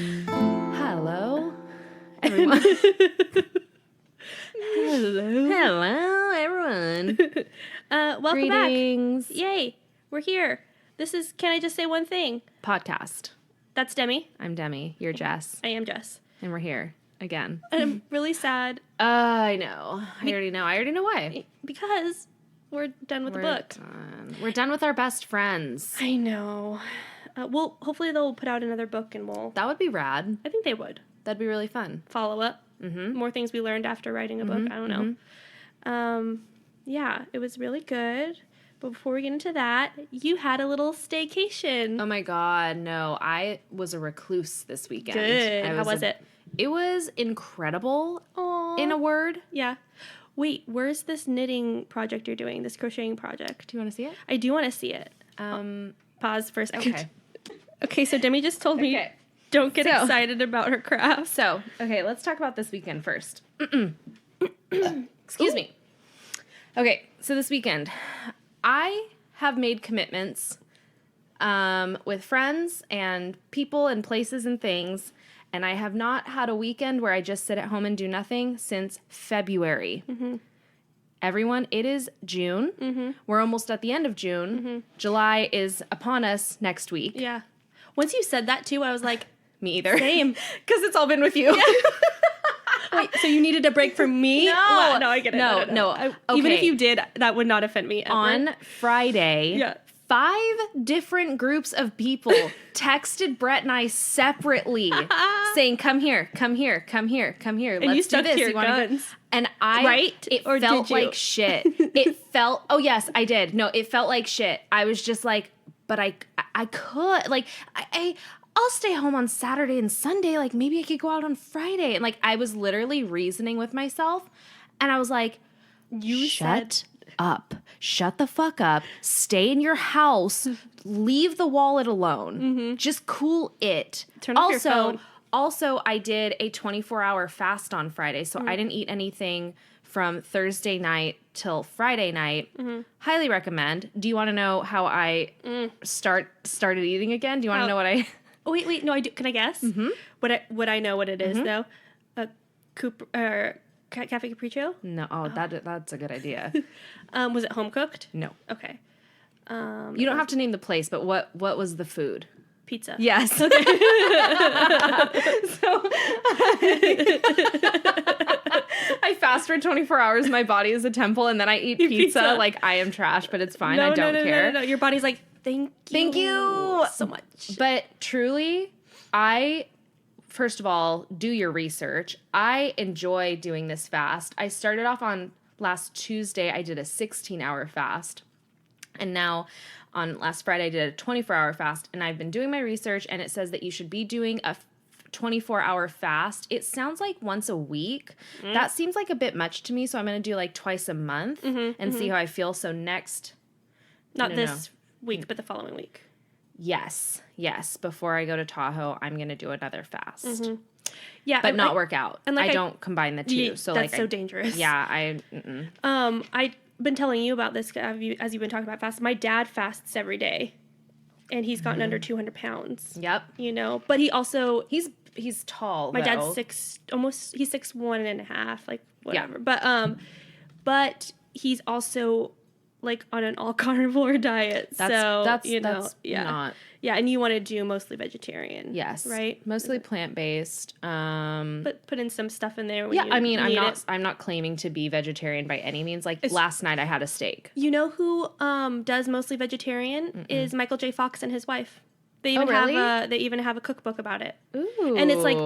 Hello, everyone. Hello, everyone. Welcome Greetings. back. Yay, we're here. This is Can I Just Say One Thing? Podcast. That's Demi. I'm Demi. You're Jess. I am Jess. And we're here again. And I'm really sad I know. I already know why. because we're done with the book. We're done with our best friends. I know. Well, hopefully they'll put out another book and That would be rad. I think they would. That'd be really fun. Follow up. Mm-hmm. More things we learned after writing a book. I don't know. Yeah, it was really good. But before we get into that, you had a little staycation. Oh my God, no. I was a recluse this weekend. Good. How was it? It was incredible, Aww. in a word. Yeah. Wait, where's this knitting project you're doing, this crocheting project? Do you want to see it? I do want to see it. Pause for a second. Okay. Okay, so Demi just told me don't get excited about her craft. So, okay, let's talk about this weekend first. Excuse me. Okay, so this weekend, I have made commitments with friends and people and places and things, and I have not had a weekend where I just sit at home and do nothing since February. Mm-hmm. Everyone, it is June. Mm-hmm. We're almost at the end of June. Mm-hmm. July is upon us next week. Yeah. Once you said that, too, I was like, me either. Same. Because it's all been with you. Yeah. Wait, so you needed a break from me? No. Well, no, I get it. No. Okay. Even if you did, that would not offend me ever. On Friday, 5 different groups of people texted Brett and I separately saying, come here, come here, come here, come here. And Let's you do stuck this. to your You wanna guns. go? And I, right? It or felt did you? like shit. It felt, oh yes, I did. No, it felt like shit. I was just like, but I could, like, I'll stay home on Saturday and Sunday. Like, maybe I could go out on Friday. And, like, I was literally reasoning with myself. And I was like, shut up. Shut the fuck up. Stay in your house. Leave the wallet alone. Mm-hmm. Just cool it. Turn off your phone. Also, I did a 24-hour fast on Friday. So I didn't eat anything from Thursday night till Friday night. Mm-hmm. Highly recommend. Do you want to know how I started eating again? Do you want to know what I... Oh, wait, no, I do. Can I guess? Mm-hmm. What I know what it is, though? Cafe Capriccio? No, that's a good idea. Was it home cooked? No. Okay. You don't have to name the place, but what was the food? Pizza. Yes. Okay. So I fast for 24 hours. My body is a temple, and then I eat pizza. Like, I am trash, but it's fine. I don't care. No. Your body's like, Thank you so much. But truly, first of all, do your research. I enjoy doing this fast. I started off on last Tuesday. I did a 16-hour fast. And now on last Friday, I did a 24-hour fast. And I've been doing my research, and it says that you should be doing a 24-hour fast. It sounds like once a week. Mm. That seems like a bit much to me. So I'm going to do like twice a month and see how I feel. So next. Not this week, but the following week. Yes. Before I go to Tahoe, I'm going to do another fast. Mm-hmm. Yeah. But not work out. And like I don't combine the two. So that's so dangerous. Yeah. I've been telling you about this as you've been talking about fast. My dad fasts every day. And he's gotten under 200 pounds. Yep. You know, but he also... He's tall, My though. dad's he's 6'1.5", like, whatever. Yeah. But he's also... like on an all carnivore diet. That's not. Yeah, and you want to do mostly vegetarian. Yes. Right? Mostly plant-based. But put in some stuff in there when I'm not claiming to be vegetarian by any means. Like last night I had a steak. You know who does mostly vegetarian is Michael J. Fox and his wife. They even have a cookbook about it. Ooh. And it's like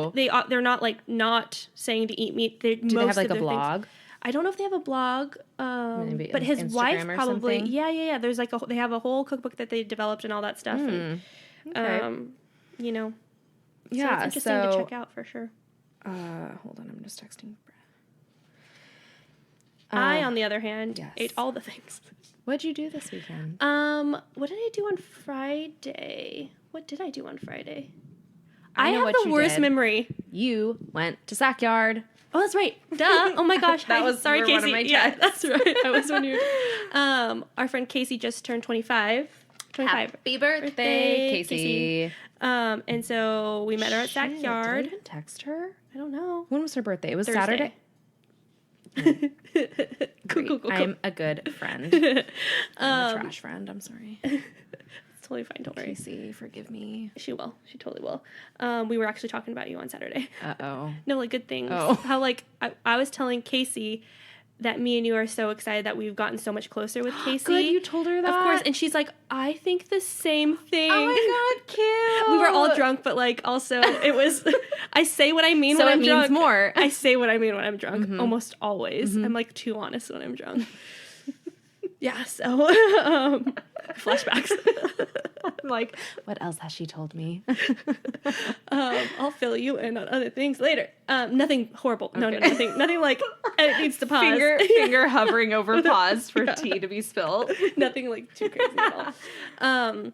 they're not like not saying to eat meat. Do they have like a blog? I don't know if they have a blog, but his Instagram wife or probably. something? Yeah. There's like they have a whole cookbook that they developed and all that stuff. And, okay. You know. Yeah. So it's interesting to check out for sure. Hold on, I'm just texting Brett. I, on the other hand, ate all the things. What'd you do this weekend? What did I do on Friday? What did I do on Friday? I have the worst memory. You went to Sackyard. Oh, that's right. Duh. Oh my gosh. Sorry, Casey. One of my yeah, that's right. I was when you were. Our friend Casey just turned 25. Happy birthday, Casey. And so we met her at Backyard. Did I even text her? I don't know. When was her birthday? It was Thursday. Saturday. Cool. I'm a good friend. I'm a trash friend. I'm sorry. It's totally fine. Don't worry. Casey, forgive me. She will. She totally will. We were actually talking about you on Saturday. Uh-oh. No, like good things. Oh. How like I was telling Casey that me and you are so excited that we've gotten so much closer with Casey. Good, you told her that? Of course. And she's like, I think the same thing. Oh my God, cute. We were all drunk, but like also it was, I say what I mean so when I'm it drunk. means more. I say what I mean when I'm drunk, almost always. I'm like too honest when I'm drunk. Yeah, so flashbacks. I'm like, what else has she told me? I'll fill you in on other things later. Nothing horrible. Okay. No, nothing like it needs to pause. Finger hovering over pause for tea to be spilled. Nothing like too crazy at all.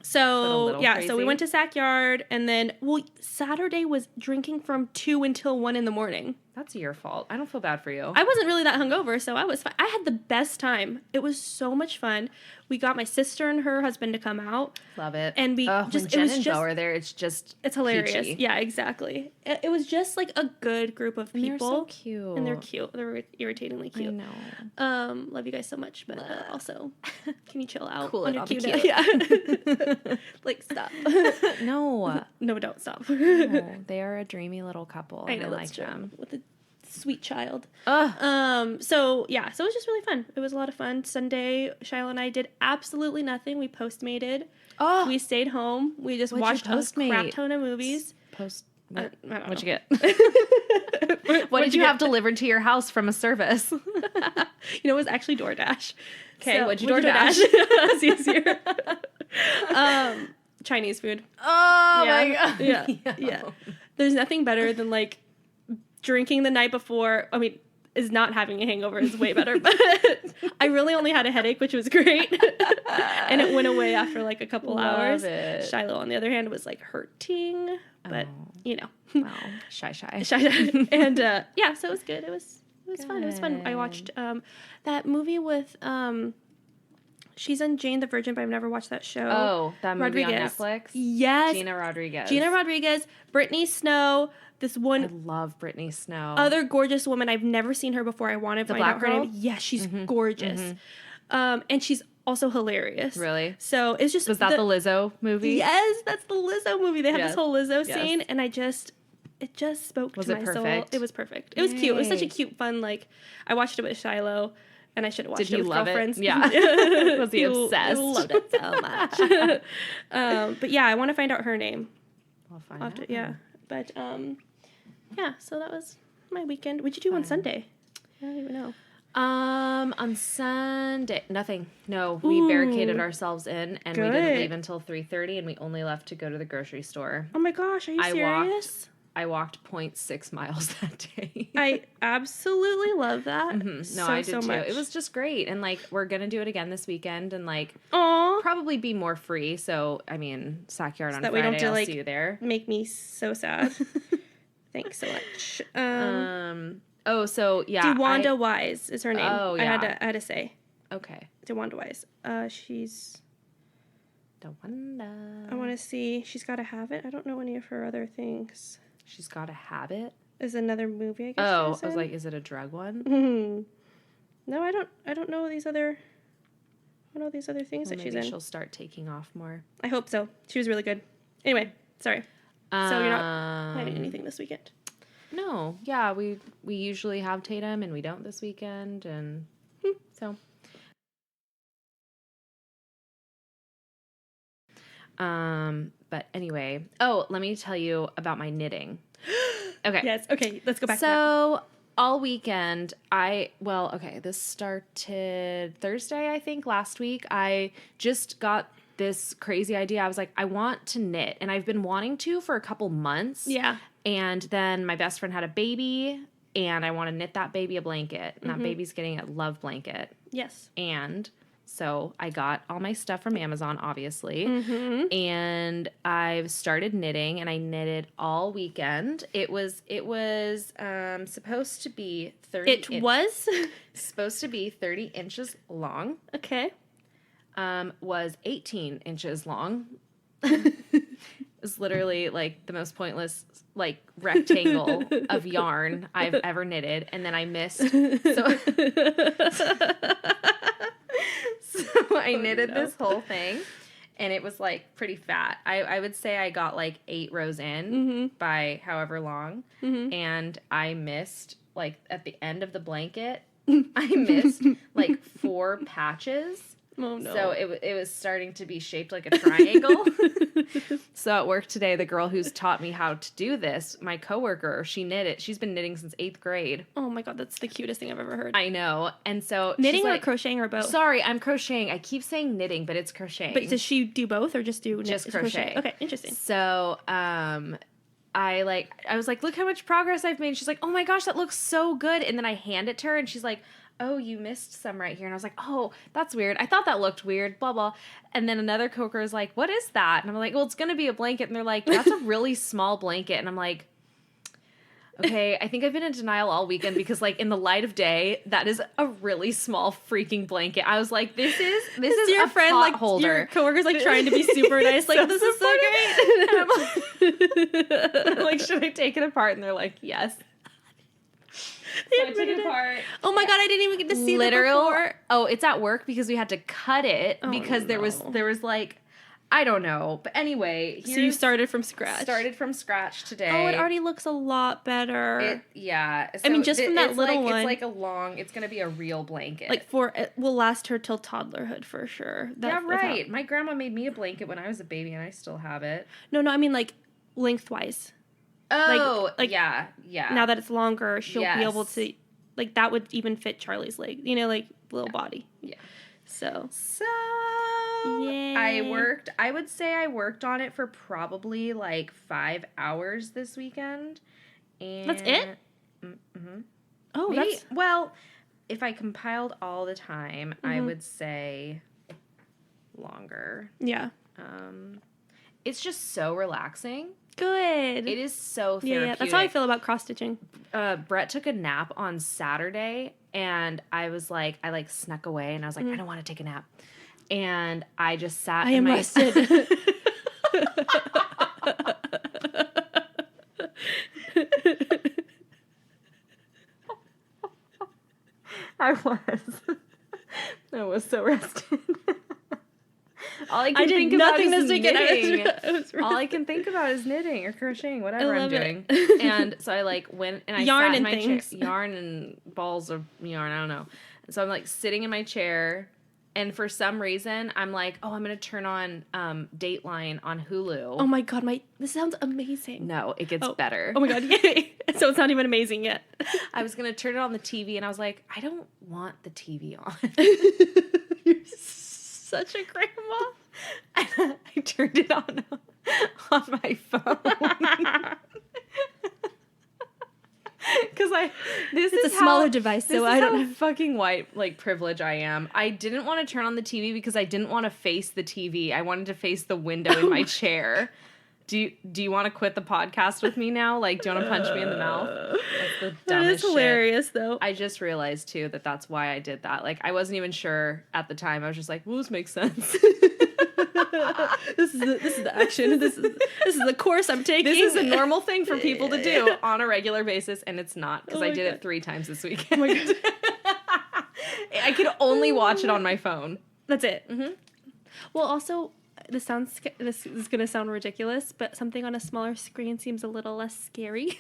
So yeah, so we went to Backyard, and then Saturday was drinking from 2 until 1 in the morning. That's your fault. I don't feel bad for you. I wasn't really that hungover, so I was fine. I had the best time. It was so much fun. We got my sister and her husband to come out. Love it. And we when Jen and Bo are there, it's hilarious. peachy. Yeah, exactly. It was just like a good group of people. And they're so cute. And they're cute. They're irritatingly cute. I know. Love you guys so much, but also, can you chill out? Cool on it your on the cuteness? cute. Yeah. Like, stop. No. No, don't stop. No, they are a dreamy little couple. I know, I that's like true. them. With a sweet child. Ugh. So it was just really fun. It was a lot of fun. Sunday, Shiloh and I did absolutely nothing. We postmated. Oh. We stayed home. We just watched a crap ton of movies. What'd know. you get? What did you have delivered to your house from a service? It was actually DoorDash. Okay, so, what'd you DoorDash? It's easier. Chinese food. Oh yeah. my God. Yeah. There's nothing better than like drinking the night before. I mean, is not having a hangover is way better, but I really only had a headache, which was great. And it went away after like a couple hours. It. Shiloh, on the other hand, was like hurting, but Wow. Shy. And so it was good. It was fun. It was fun. I watched that movie with she's in Jane the Virgin, but I've never watched that show. Oh, that movie Rodriguez. on Netflix? Yes. Gina Rodriguez. Brittany Snow, this one. I love Brittany Snow. Other gorgeous woman. I've never seen her before. I want to find out her name. Yes, she's gorgeous. And she's also hilarious. Really? So it's just... Was that the Lizzo movie? Yes, that's the Lizzo movie. They have this whole Lizzo scene, and it just spoke to my soul. It was perfect. It was cute. It was such a cute, fun, like... I watched it with Shiloh. And I should have watched it with girlfriends. Yeah. Was he obsessed? He loved it so much. But yeah, I want to find out her name. I'll find out. Yeah. But so that was my weekend. What'd you do on Sunday? I don't even know. On Sunday, nothing. No, we barricaded ourselves in, and we didn't leave until 3:30, and we only left to go to the grocery store. Oh my gosh, are you serious? I walked 0.6 miles that day. I absolutely love that. No, I did too. Much. It was just great, and like we're gonna do it again this weekend, and like probably be more free. So I mean, Backyard on Friday. I'll see you there. Make me so sad. Thanks so much. So yeah, DeWanda Wise is her name. Oh yeah, I had to say. Okay. DeWanda Wise. She's. DeWanda. I want to see. She's Gotta Have It. I don't know any of her other things. She's Gotta Have It. Is another movie, I guess. Oh, I was like, is it a drug one? No, I don't know these other. I don't know these other things that she's in. Maybe she'll start taking off more. I hope so. She was really good. Anyway, sorry. So you're not planning anything this weekend? No. Yeah, we usually have Tatum, and we don't this weekend, and so. But anyway, let me tell you about my knitting. Okay. Yes. Okay. Let's go back. So all weekend, this started Thursday, I think, last week. I just got this crazy idea. I was like, I want to knit, and I've been wanting to for a couple months. Yeah. And then my best friend had a baby, and I want to knit that baby a blanket, and that baby's getting a love blanket. Yes. And so I got all my stuff from Amazon, obviously, and I've started knitting, and I knitted all weekend. It was supposed to be 30. It was supposed to be 30 inches long. Okay. Was 18 inches long. is literally like the most pointless like rectangle of yarn I've ever knitted, and then I missed. So I knitted this whole thing, and it was like pretty fat. I would say I got like 8 rows in by however long, and I missed like at the end of the blanket, I missed like 4 patches. Oh, no. So it was starting to be shaped like a triangle. So at work today, the girl who's taught me how to do this, my coworker, she knit it. She's been knitting since 8th grade. Oh my God, that's the cutest thing I've ever heard. I know. And so knitting she's or like, crocheting or both? Sorry, I'm crocheting. I keep saying knitting, but it's crocheting. But does she do both or just do just crochet? Okay, interesting. So I was like, look how much progress I've made. She's like, oh my gosh, that looks so good. And then I hand it to her, and she's like, oh, you missed some right here. And I was like, oh, that's weird. I thought that looked weird, blah, blah. And then another coworker is like, what is that? And I'm like, well, it's going to be a blanket. And they're like, that's a really small blanket. And I'm like, okay, I think I've been in denial all weekend because, like, in the light of day, that is a really small freaking blanket. I was like, this is your a friend, pot like, holder. Your coworker's, like, trying to be super nice. Like, this is so great. I'm like, should I take it apart? And they're like, yes. So I took it apart. Oh my God, I didn't even get to see that before. Oh, it's at work because we had to cut it because there was like, I don't know. But anyway. So you started from scratch. Started from scratch today. Oh, it already looks a lot better. Yeah. So I mean, just from that little one. It's like it's going to be a real blanket. Like it will last her till toddlerhood for sure. Yeah, right. My grandma made me a blanket when I was a baby and I still have it. No, I mean like lengthwise. Oh, like yeah. Now that it's longer, she'll be able to, like, that would even fit Charlie's leg, like little body. Yeah. So. Yay. I would say I worked on it for probably like 5 hours this weekend. And that's it? Mm-hmm. Oh, maybe, well, if I compiled all the time, I would say longer. Yeah. It's just so relaxing. Good. It is so therapeutic. Yeah, that's how I feel about cross-stitching. Brett took a nap on Saturday, and I was like, I snuck away, and I was like, I don't want to take a nap. And I just sat I am rested. I was so rested. All I can think about is knitting. All I can think about is knitting or crocheting, whatever I'm doing. And so I went and I sat in my chair. Yarn and balls of yarn, I don't know. And so I'm sitting in my chair, and for some reason I'm like, oh, I'm gonna turn on Dateline on Hulu. Oh my God, this sounds amazing. No, it gets better. Oh my God, yay! So it's not even amazing yet. I was gonna turn it on the TV, and I was like, I don't want the TV on. You're such a grandma. And I turned it on my phone. Because it's a smaller device, so I don't know. Fucking white privilege I am. I didn't want to turn on the TV because I didn't want to face the TV. I wanted to face the window in my chair. Do you want to quit the podcast with me now? Do you want to punch me in the mouth? That's the dumbest that is hilarious, shit. Though. I just realized too that's why I did that. I wasn't even sure at the time. I was just like, well, this makes sense. This is the action. This is the course I'm taking. This is a normal thing for people to do on a regular basis, and it's not because I did it 3 times this weekend. Oh my God. I could only watch it on my phone. That's it. Mm-hmm. Well, also, this is gonna sound ridiculous, but something on a smaller screen seems a little less scary.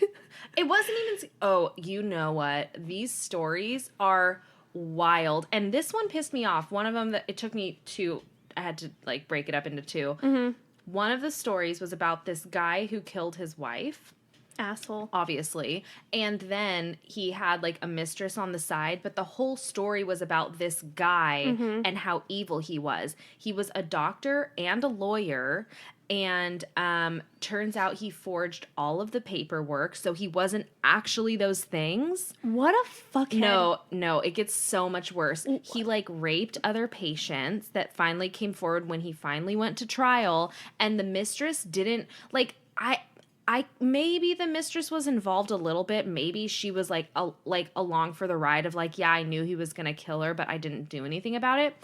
It wasn't even. Oh, you know what? These stories are wild, and this one pissed me off. One of them that it took me to. I had to break it up into 2. Mm-hmm. One of the stories was about this guy who killed his wife. Asshole. Obviously. And then he had a mistress on the side, but the whole story was about this guy and how evil he was. He was a doctor and a lawyer, and turns out he forged all of the paperwork, so he wasn't actually those things. What a fuckhead. No, it gets so much worse. He raped other patients that finally came forward when he finally went to trial, and the mistress didn't I maybe the mistress was involved a little bit. Maybe she was along for the ride of yeah, I knew he was going to kill her, but I didn't do anything about it.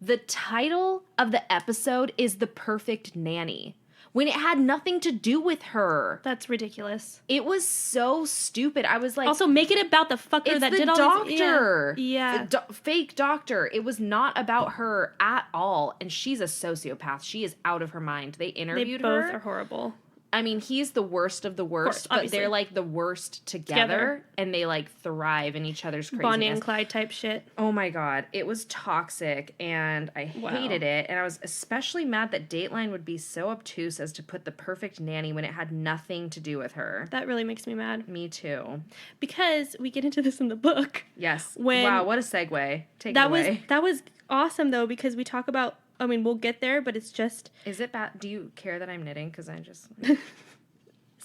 The title of the episode is The Perfect Nanny, when it had nothing to do with her. That's ridiculous. It was so stupid. I was like... Also, make it about the fucker that did all this. It's the doctor. Yeah. Fake doctor. It was not about her at all. And she's a sociopath. She is out of her mind. They interviewed her. They both are horrible. I mean, he's the worst of the worst, but they're like the worst together, and they like thrive in each other's craziness. Bonnie and Clyde type shit. Oh my God. It was toxic, and I hated it. And I was especially mad that Dateline would be so obtuse as to put the perfect nanny when it had nothing to do with her. That really makes me mad. Me too. Because we get into this in the book. Yes. Wow, what a segue. Take it away. That was awesome, though, because we talk about... I mean, we'll get there, but it's just... Is it bad? Do you care that I'm knitting? Because I just... As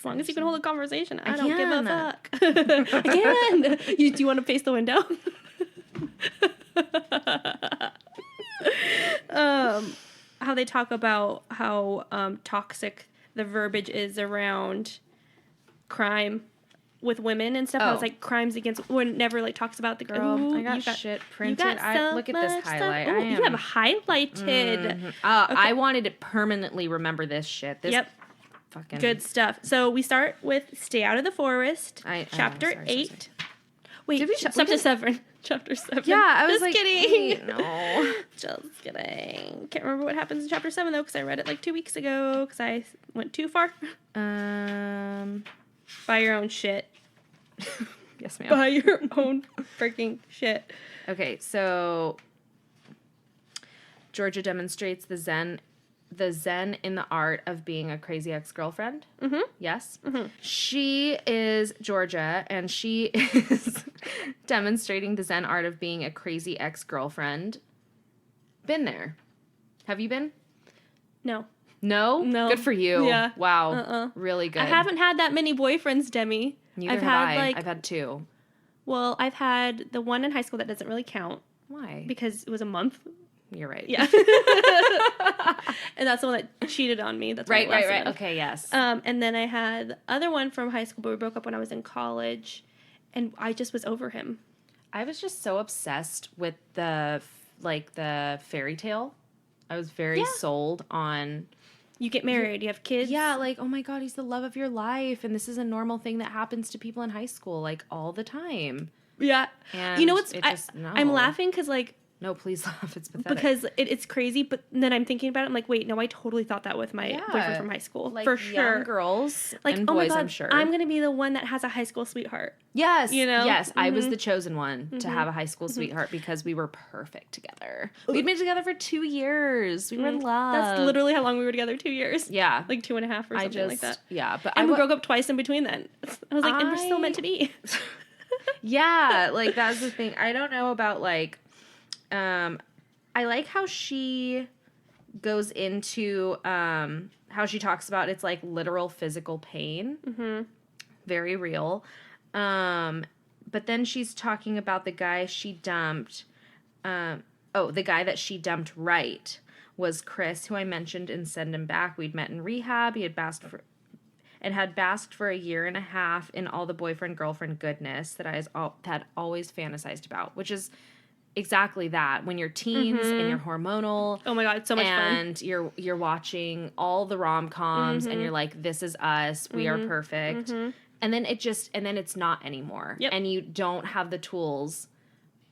long as you can hold a conversation, I don't give a fuck. I can. Do you want to face the window? How they talk about how toxic the verbiage is around crime with women and stuff. I was like, crimes against... When never, like, talks about the girl. Ooh, I got shit printed. Look at this highlight. Ooh, you have highlighted. Mm-hmm. Okay. I wanted to permanently remember this shit. This fucking... Good stuff. So we start with Stay Out of the Forest, chapter 8. Sorry. Wait, chapter 7. Chapter 7. Yeah, I was just like... kidding. No. Just kidding. Can't remember what happens in chapter 7, though, because I read it like 2 weeks ago, because I went too far. Buy your own shit. Yes, ma'am. Buy your own freaking shit. Okay, so Georgia demonstrates the zen in the art of being a crazy ex-girlfriend. Mm-hmm. Yes. Mm-hmm. She is Georgia, and she is demonstrating the zen art of being a crazy ex-girlfriend. Been there. Have you been? No. No? No. Good for you. Yeah. Wow. Really good. I haven't had that many boyfriends, Demi. Neither have I. I've had 2. Well, I've had the one in high school that doesn't really count. Why? Because it was a month. You're right. Yeah. And that's the one that cheated on me. That's right. Okay, yes. And then I had the other one from high school, but we broke up when I was in college, and I just was over him. I was just so obsessed with the fairy tale. I was very sold on... You get married, you have kids. Yeah, like, oh my God, he's the love of your life. And this is a normal thing that happens to people in high school, like, all the time. Yeah. And you know what's... no. I'm laughing because, like... No, please laugh. It's pathetic. Because it's crazy, but then I'm thinking about it. I'm like, wait, no, I totally thought that with my boyfriend from high school. Like, for sure. Young girls like, and oh boys, my God, I'm sure. I'm going to be the one that has a high school sweetheart. Yes. You know? Yes, I was the chosen one to have a high school sweetheart because we were perfect together. We'd been together for 2 years. We were in love. That's literally how long we were together, 2 years. Yeah. Like 2.5 or something like that. Yeah. And we broke up twice in between then. I was like, and we're still meant to be. Yeah, like, that's the thing. I don't know about, like, I like how she goes into how she talks about it's like literal physical pain. Mm-hmm. Very real. But then she's talking about the guy she dumped. The guy that she dumped was Chris, who I mentioned in Send Him Back. We'd met in rehab. He had basked for a year and a half in all the boyfriend-girlfriend goodness that I had always fantasized about, which is exactly that. When you're teens and you're hormonal. Oh my God, it's so much fun. And you're watching all the rom-coms and you're like, this is us. We are perfect. Mm-hmm. And then it's not anymore. Yep. And you don't have the tools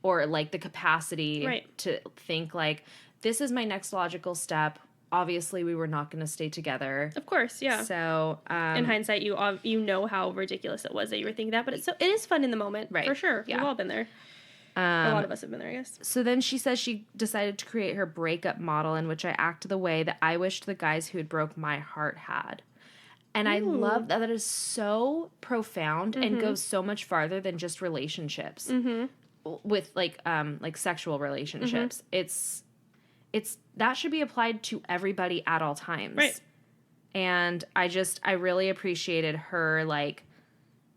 or like the capacity to think like, this is my next logical step. Obviously, we were not going to stay together. Of course, yeah. So, in hindsight, you know how ridiculous it was that you were thinking that, but it is fun in the moment, right? For sure. Yeah. We've all been there. A lot of us have been there, I guess. So then she says she decided to create her breakup model in which I act the way that I wished the guys who had broke my heart had. And I love that. That is so profound and goes so much farther than just relationships with like sexual relationships. It's that should be applied to everybody at all times. Right. And I really appreciated her like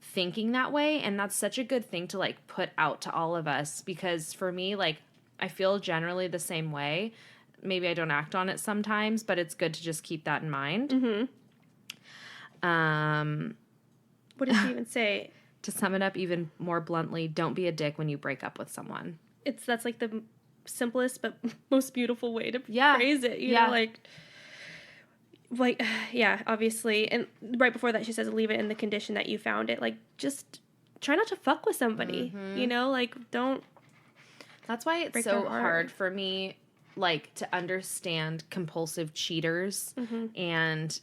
thinking that way, and that's such a good thing to like put out to all of us, because for me, like, I feel generally the same way. Maybe I don't act on it sometimes, but it's good to just keep that in mind. What did she even say? To sum it up even more bluntly, don't be a dick when you break up with someone. That's like the simplest but most beautiful way to phrase it. You know, like, like, yeah, obviously. And right before that, she says, leave it in the condition that you found it. Like, just try not to fuck with somebody, you know? Like, don't. That's why it's so hard for me, like, to understand compulsive cheaters and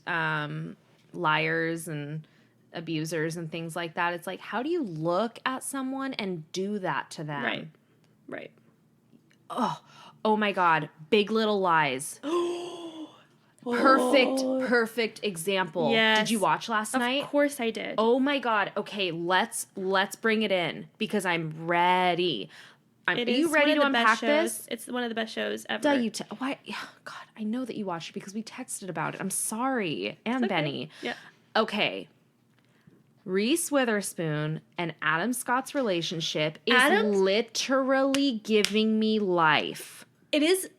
liars and abusers and things like that. It's like, how do you look at someone and do that to them? Right. Oh my God. Big Little Lies. Perfect example. Yes. Did you watch last night? Of course I did. Oh my God. Okay, let's bring it in because I'm ready. Are you ready to unpack this? It's one of the best shows ever. Why? God, I know that you watched it because we texted about it. I'm sorry. And okay. Benny. Yeah. Okay. Reese Witherspoon and Adam Scott's relationship is literally giving me life. It is.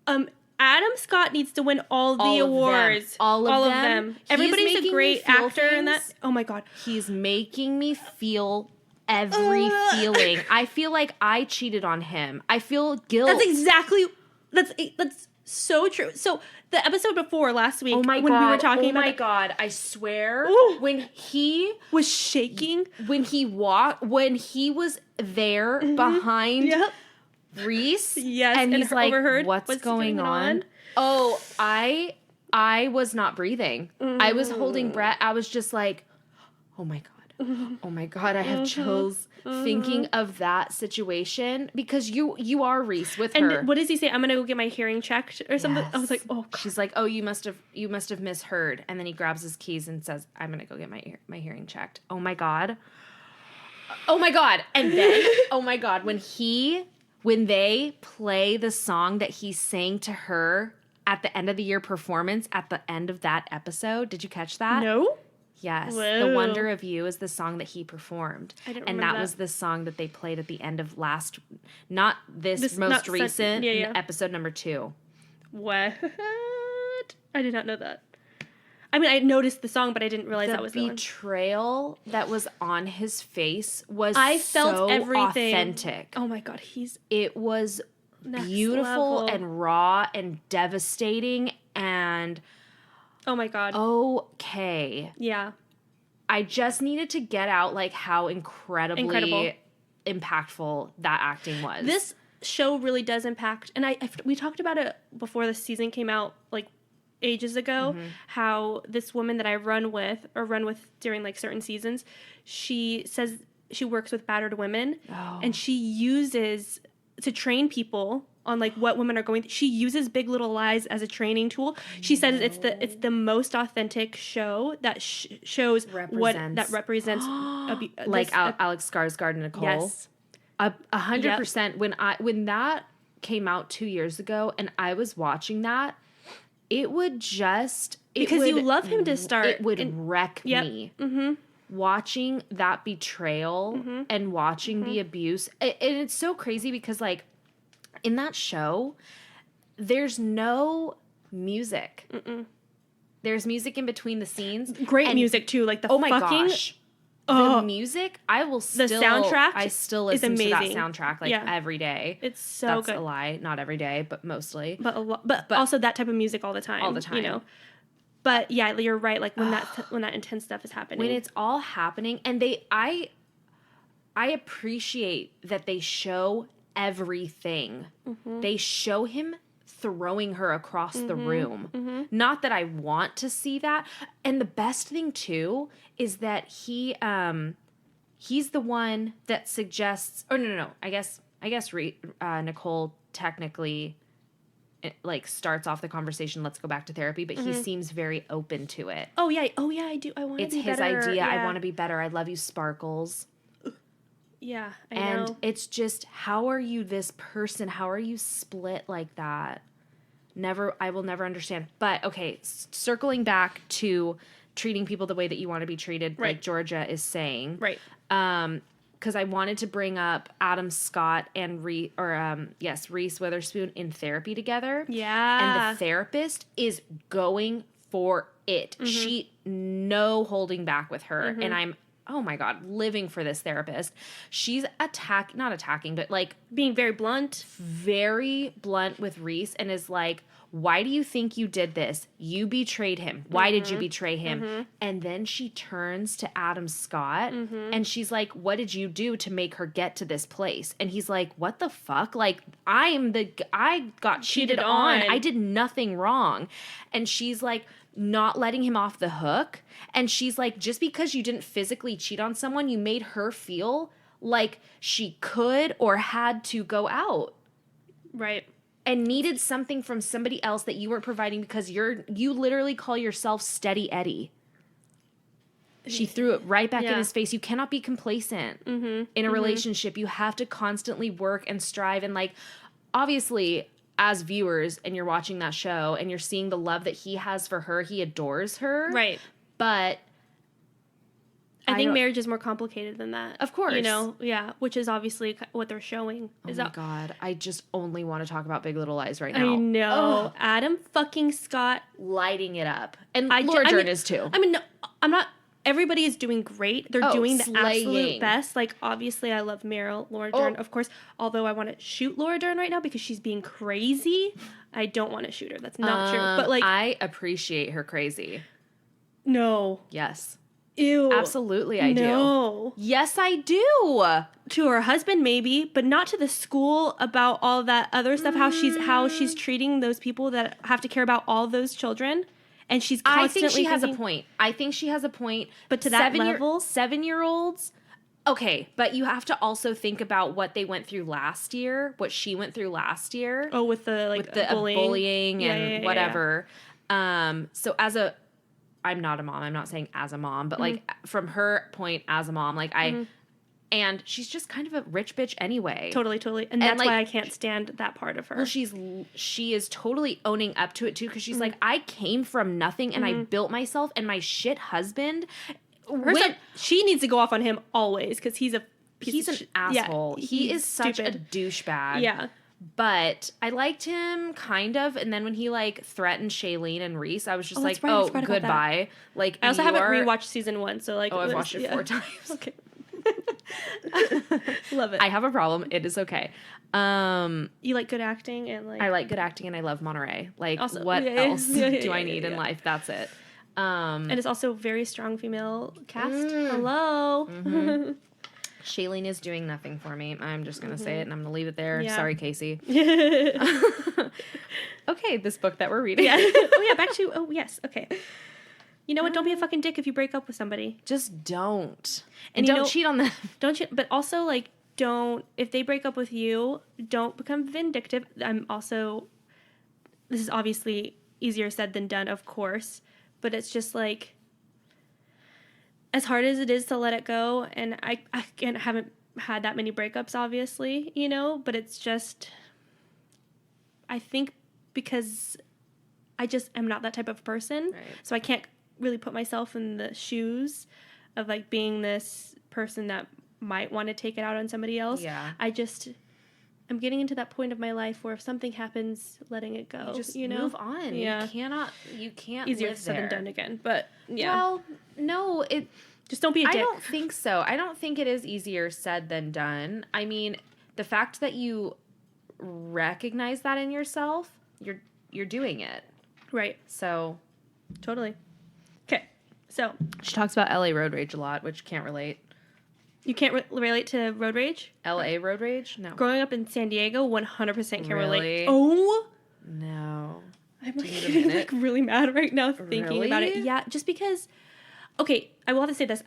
Adam Scott needs to win all the awards. All of them. Everybody's a great actor in that. Oh my God. He's making me feel every feeling. I feel like I cheated on him. I feel guilt. That's so true. So the episode before last week, when we were talking about, oh my God, I swear, when he was shaking, when he was there behind Reese, and he's like, what's going on? Oh, I was not breathing. I was holding breath. I was just like, oh my God. Oh my God, I have chills thinking of that situation because you are Reese with her. And what does he say? I'm gonna go get my hearing checked or something. Yes. I was like, oh God. She's like, oh, you must have misheard. And then he grabs his keys and says, I'm gonna go get my hearing checked. Oh my God. And then oh my God, when they play the song that he sang to her at the end of the year performance at the end of that episode, did you catch that? No. Yes. Whoa. The Wonder of You is the song that he performed. I didn't remember that was the song that they played at the end of not this most recent episode number 2. What? I did not know that. I mean, I noticed the song, but I didn't realize that was the betrayal that was on his face was I felt so everything. Authentic. Oh my God, it was beautiful and raw and devastating and oh my God. Okay. Yeah. I just needed to get out like how incredibly impactful that acting was. This show really does impact, and we talked about it before the season came out, like ages ago, how this woman that I run with during like certain seasons, she says she works with battered women, and she uses to train people on like what women are going through. She uses Big Little Lies as a training tool. She says it's the most authentic show that shows what that represents like Alex Skarsgård and Nicole. Yes. 100%. When that came out 2 years ago and I was watching that, it would just because you love him to start. It would wreck me. Watching that betrayal and watching the abuse. And it's so crazy because like in that show, there's no music. There's music in between the scenes. Great music too, like the gosh. The music, the soundtrack. I still listen to that soundtrack like every day. It's so That's good. a lie, not every day, but mostly. But also that type of music all the time. You know. But yeah, you're right. Like when that intense stuff is happening, when it's all happening, and I appreciate that they show everything. They show him throwing her across the room. Not that I want to see that. And the best thing too is that he's the one that suggests. Oh no. I guess Nicole technically like starts off the conversation. Let's go back to therapy, but he seems very open to it. Oh yeah, I do. I want to be better. It's his idea. Yeah. I want to be better. I love you, Sparkles. Yeah, I know. And it's just, how are you this person? How are you split like that? I will never understand. But okay, circling back to treating people the way that you want to be treated, like Georgia is saying. Right. Because I wanted to bring up Adam Scott and Reese Witherspoon in therapy together. Yeah. And the therapist is going for it. She no holding back with her. And oh my God, living for this therapist. She's not attacking, but like being very blunt with Reese, and is like, why do you think you did this? You betrayed him. Why did you betray him? And then she turns to Adam Scott and she's like, what did you do to make her get to this place? And he's like, what the fuck? Like, I got cheated on. I did nothing wrong. And she's like, not letting him off the hook. And she's like, just because you didn't physically cheat on someone, you made her feel like she could or had to go out. Right. And needed something from somebody else that you weren't providing, because you literally call yourself Steady Eddie. She threw it right back in his face. You cannot be complacent in a relationship. You have to constantly work and strive. And like, obviously, as viewers, and you're watching that show and you're seeing the love that he has for her, he adores her. Right. But I think marriage is more complicated than that. Of course. You know, yeah, which is obviously what they're showing. Oh my God. I just only want to talk about Big Little Lies right now. I know. Adam fucking Scott. Lighting it up. And Laura Dern is too. I mean, no, I'm not, everybody is doing great. They're doing the absolute best. Like, obviously, I love Laura Dern, of course, although I want to shoot Laura Dern right now because she's being crazy. I don't want to shoot her. That's not true. But like, I appreciate her crazy. No. Yes. Ew. Absolutely, I do. No. Yes, I do. To her husband, maybe, but not to the school about all that other stuff. How she's treating those people that have to care about all those children, and she's constantly. I think she has a point. But to that level, 7-year-olds. Okay, but you have to also think about what they went through last year, what she went through last year. Oh, with the bullying and whatever. Yeah. So I'm not a mom. I'm not saying as a mom, but like from her point as a mom, like and she's just kind of a rich bitch anyway. Totally. And that's like, why I can't stand that part of her. Well, she is totally owning up to it too, because she's like, I came from nothing and I built myself, and my shit husband. She needs to go off on him always, because he's an asshole. Yeah, he is such a douchebag. Yeah. But I liked him kind of, and then when he like threatened Shailene and Reese, I was just like, oh, goodbye. Like, I also haven't rewatched season 1, so like, I've watched it 4 times. Okay. Love it. I have a problem. It is okay. You like good acting, and like, I like good acting, and I love Monterey. Like, also, what else do I need in life? That's it. And it's also very strong female cast. Hello. Shailene is doing nothing for me. I'm just going to say it, and I'm going to leave it there. Yeah. Sorry, Casey. Okay, this book that we're reading. Yeah. Yes. Okay. You know what? Don't be a fucking dick if you break up with somebody. Just don't. And don't cheat on them. Don't cheat. But also, like, if they break up with you, don't become vindictive. This is obviously easier said than done, of course. But it's just like, as hard as it is to let it go, and I haven't had that many breakups, obviously, you know, but it's just, I think because I just am not that type of person, right. So I can't really put myself in the shoes of like being this person that might want to take it out on somebody else. Yeah. I'm getting into that point of my life where if something happens, letting it go. You know? Move on. Yeah. You can't Easier live said there. than done again. But yeah. Well, no, just don't be a dick. I don't think so. I don't think it is easier said than done. I mean, the fact that you recognize that in yourself, you're doing it. Right. So. Totally. Okay. So. She talks about LA road rage a lot, which can't relate. You can't relate to road rage? LA road rage? No. Growing up in San Diego, 100% can relate. Oh? No. I'm like really mad right now thinking about it. Yeah, just because... Okay, I will have to say this.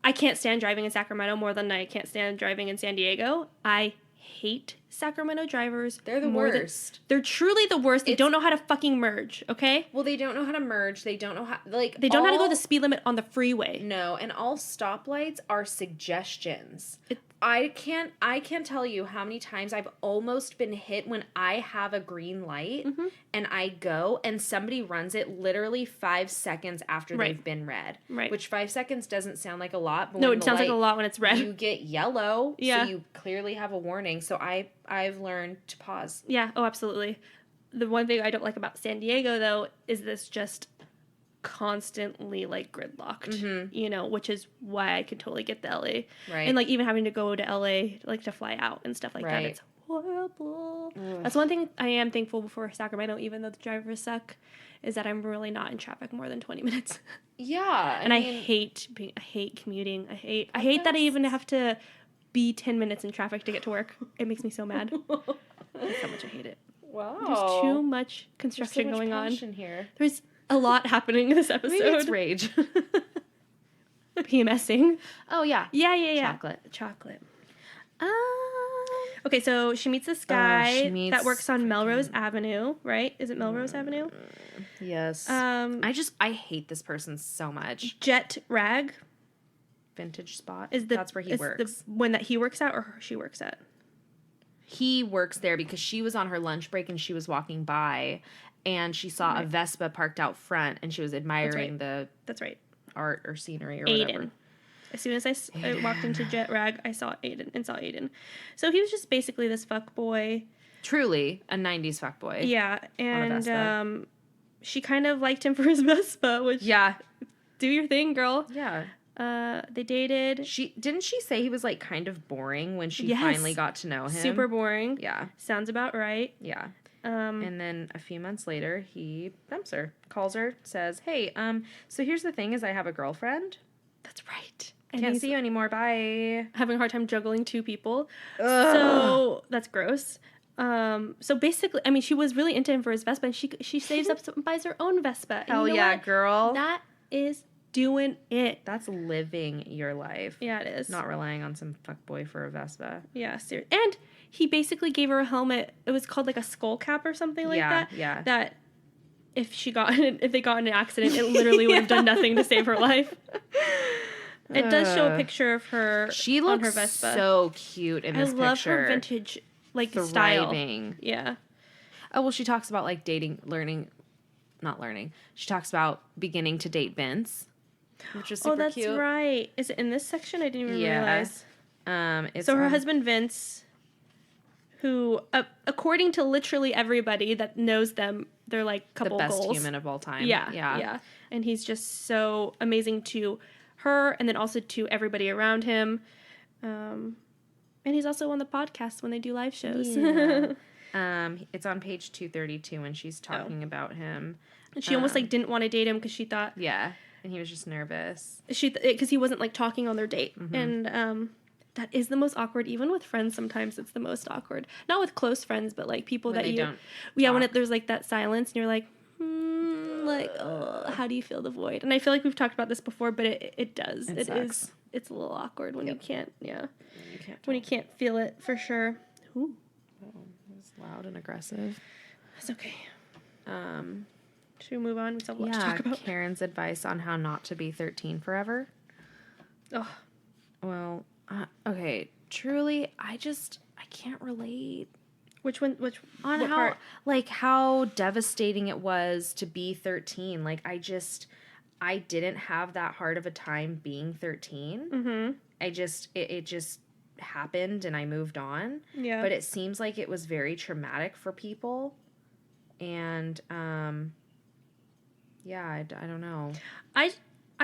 I can't stand driving in Sacramento more than I can't stand driving in San Diego. I hate Sacramento drivers. They're the worst. They're truly the worst. They don't know how to fucking merge, okay? Well, they don't know how to merge. They don't know how, they don't know how to go the speed limit on the freeway. No, and all stoplights are suggestions. I can't tell you how many times I've almost been hit when I have a green light and I go and somebody runs it literally 5 seconds after they've been red. Right. Which 5 seconds doesn't sound like a lot. But no, it sounds like a lot when it's red. You get yellow, so you clearly have a warning. So I've learned to pause. Yeah, oh, absolutely. The one thing I don't like about San Diego, though, is this just constantly like gridlocked, you know, which is why I could totally get the LA. Right. And like even having to go to LA, like to fly out and stuff like that. It's horrible. Ugh. That's one thing I am thankful for Sacramento, even though the drivers suck, is that I'm really not in traffic more than 20 minutes. Yeah. I hate commuting. I hate that I even have to be 10 minutes in traffic to get to work. It makes me so mad. That's how much I hate it. Wow. There's too much construction going on here. There's a lot happening in this episode. Maybe it's rage. PMSing. Oh, yeah. Yeah. Chocolate. Okay, so she meets this guy that works on Melrose Avenue, right? Is it Melrose Avenue? Yes. I hate this person so much. Jet Rag. Vintage Spot. That's where he works. The one that he works at or she works at? He works there because she was on her lunch break and she was walking by and she saw a Vespa parked out front and she was admiring the art or scenery or whatever. As soon as I walked into Jet Rag, I saw Aiden. So he was just basically this fuckboy. Truly, a 90s fuckboy. Yeah, and she kind of liked him for his Vespa, which... Yeah. Do your thing, girl. Yeah. They dated. Didn't she say he was like kind of boring when she finally got to know him? Super boring. Yeah. Sounds about right. Yeah. And then a few months later, he dumps her, calls her, says, "Hey, so here's the thing: is I have a girlfriend." That's right. And can't see you anymore. Bye. Having a hard time juggling two people. Ugh. So that's gross. So basically, I mean, she was really into him for his Vespa, and she saves up and buys her own Vespa. Hell yeah, girl. That is doing it. That's living your life. Yeah, it is. Not relying on some fuckboy for a Vespa. Yeah, seriously. And he basically gave her a helmet. It was called like a skull cap or something like that. Yeah. That if they got in an accident, it literally would have done nothing to save her life. It does show a picture of her. She looks on her Vespa. So cute in this picture. I love her vintage thriving style. Yeah. Oh well, she talks about like not learning. She talks about beginning to date Vince, which is super cute. Oh, that's right. Is it in this section? I didn't even realize. It's her husband Vince, who according to literally everybody that knows them, they're like couple goals. The best human of all time. Yeah. And he's just so amazing to her and then also to everybody around him. And he's also on the podcast when they do live shows. Yeah. It's on page 232 when she's talking about him. And she almost like didn't want to date him because she thought... Yeah. And he was just nervous. Because he wasn't like talking on their date. Mm-hmm. And that is the most awkward. Even with friends, sometimes it's the most awkward. Not with close friends, but like people when that you... don't Yeah, talk. When there's like that silence and you're like... how do you feel the void? And I feel like we've talked about this before, but it does. It is. It's a little awkward when you can't. Yeah. When you can't feel it for sure. Ooh. Oh, it was loud and aggressive. That's okay. Should we move on? We still have a lot to talk about. Karen's advice on how not to be 13 forever. Oh. Well, okay. Truly, I can't relate. Which one? On how part? Like how devastating it was to be 13. Like I didn't have that hard of a time being 13. Mm-hmm. It just happened and I moved on. Yeah. But it seems like it was very traumatic for people, and I don't know. I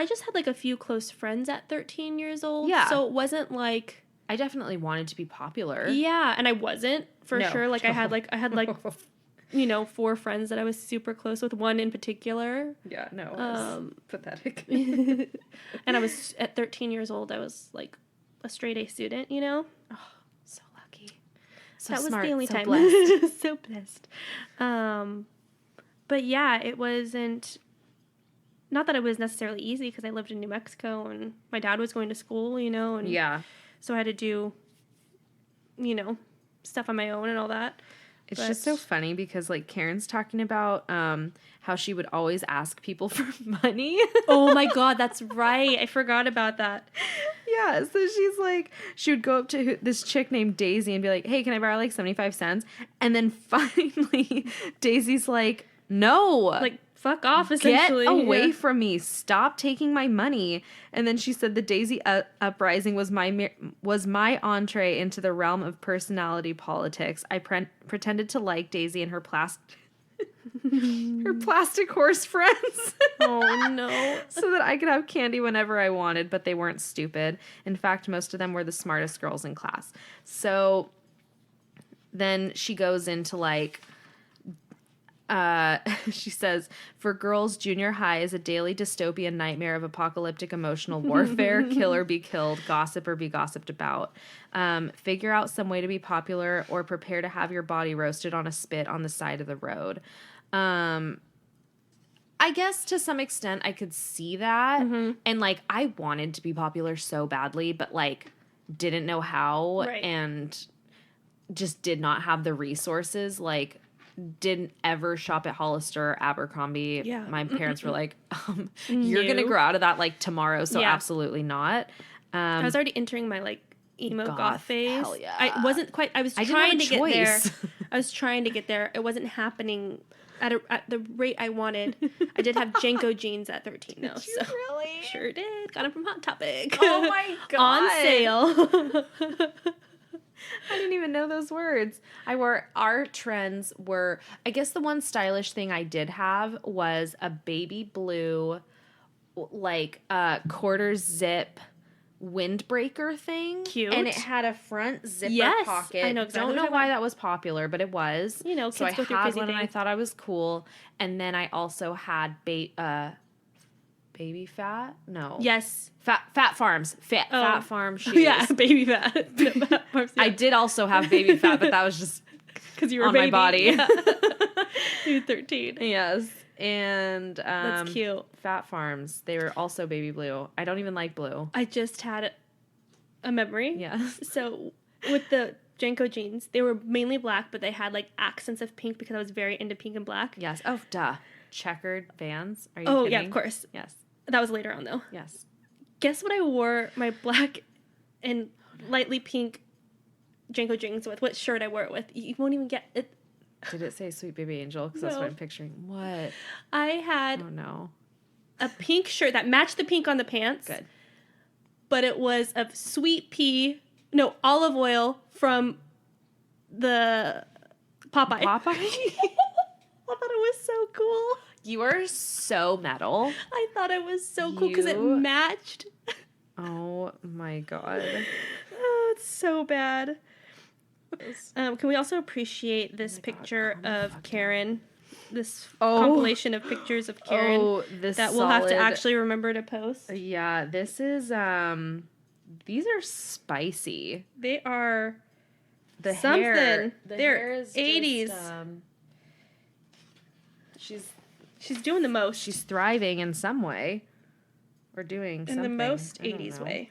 just had like a few close friends at 13 years old. Yeah. So it wasn't like. I definitely wanted to be popular. Yeah, and I wasn't for sure. Like I had like 4 friends that I was super close with. One in particular. Yeah, no, it was pathetic. And I was at 13 years old. I was like a straight A student, you know. Oh, so lucky. So that smart, was the only so time. Blessed. So blessed. But yeah, it wasn't. Not that it was necessarily easy because I lived in New Mexico and my dad was going to school, you know, and yeah. So I had to do, stuff on my own and all that. It's just so funny because, like, Karen's talking about how she would always ask people for money. Oh, my God. That's right. I forgot about that. Yeah. So she's like, she would go up to this chick named Daisy and be like, hey, can I borrow, like, 75 cents? And then finally, Daisy's like, no. Like, fuck off, essentially. Get away from me. Stop taking my money. And then she said the Daisy uprising was my entree into the realm of personality politics. I pretended to like Daisy and her her plastic horse friends. Oh, no. So that I could have candy whenever I wanted, but they weren't stupid. In fact, most of them were the smartest girls in class. So then she goes into like, she says, for girls, junior high is a daily dystopian nightmare of apocalyptic emotional warfare, kill or be killed, gossip or be gossiped about. Figure out some way to be popular or prepare to have your body roasted on a spit on the side of the road. I guess to some extent I could see that. Mm-hmm. And like, I wanted to be popular so badly, but like didn't know how and just did not have the resources. Like, didn't ever shop at Hollister or Abercrombie. Yeah. My parents were like, you're going to grow out of that like tomorrow. So absolutely not. I was already entering my like emo goth phase. Hell yeah. I wasn't quite, I was trying to get there. I was trying to get there. It wasn't happening at the rate I wanted. I did have Janko jeans at 13 though. Did you really? Sure did. Got them from Hot Topic. Oh my God. On sale. I didn't even know those words. Our trends were, I guess the one stylish thing I did have was a baby blue, like, quarter zip windbreaker thing. Cute. And it had a front zipper pocket. I know exactly. Don't know why that was popular, but it was. You know, kids so I go through had crazy one things. and I thought I was cool. And then I also had baby fat? No. Yes. Fat Farms. Fat Farm shoes. Yeah, baby fat. I did also have baby fat, but that was just because you were on baby. my body. You were 13. Yes. And that's cute. Fat Farms. They were also baby blue. I don't even like blue. I just had a memory. Yeah. So with the Janko jeans, they were mainly black, but they had like accents of pink because I was very into pink and black. Yes. Oh, duh. Checkered Vans. Are you kidding? Yeah, of course. Yes. That was later on though. Yes. Guess what I wore my black and lightly pink Janko jeans with? What shirt I wore it with? You won't even get it. Did it say Sweet Baby Angel? Because that's what I'm picturing. What? I had no. a pink shirt that matched the pink on the pants. Good. But it was of olive oil from the Popeye. Popeye? I thought it was so cool. You are so metal. I thought it was so cool because it matched. Oh my God. Oh, it's so bad. Can we also appreciate this picture of Karen? This compilation of pictures of Karen that we'll have to actually remember to post. Yeah, this is these are spicy. They are the something. Hair, They're hair is 80s. Just, she's doing the most. She's thriving in some way. Or doing something. In the most 80s way.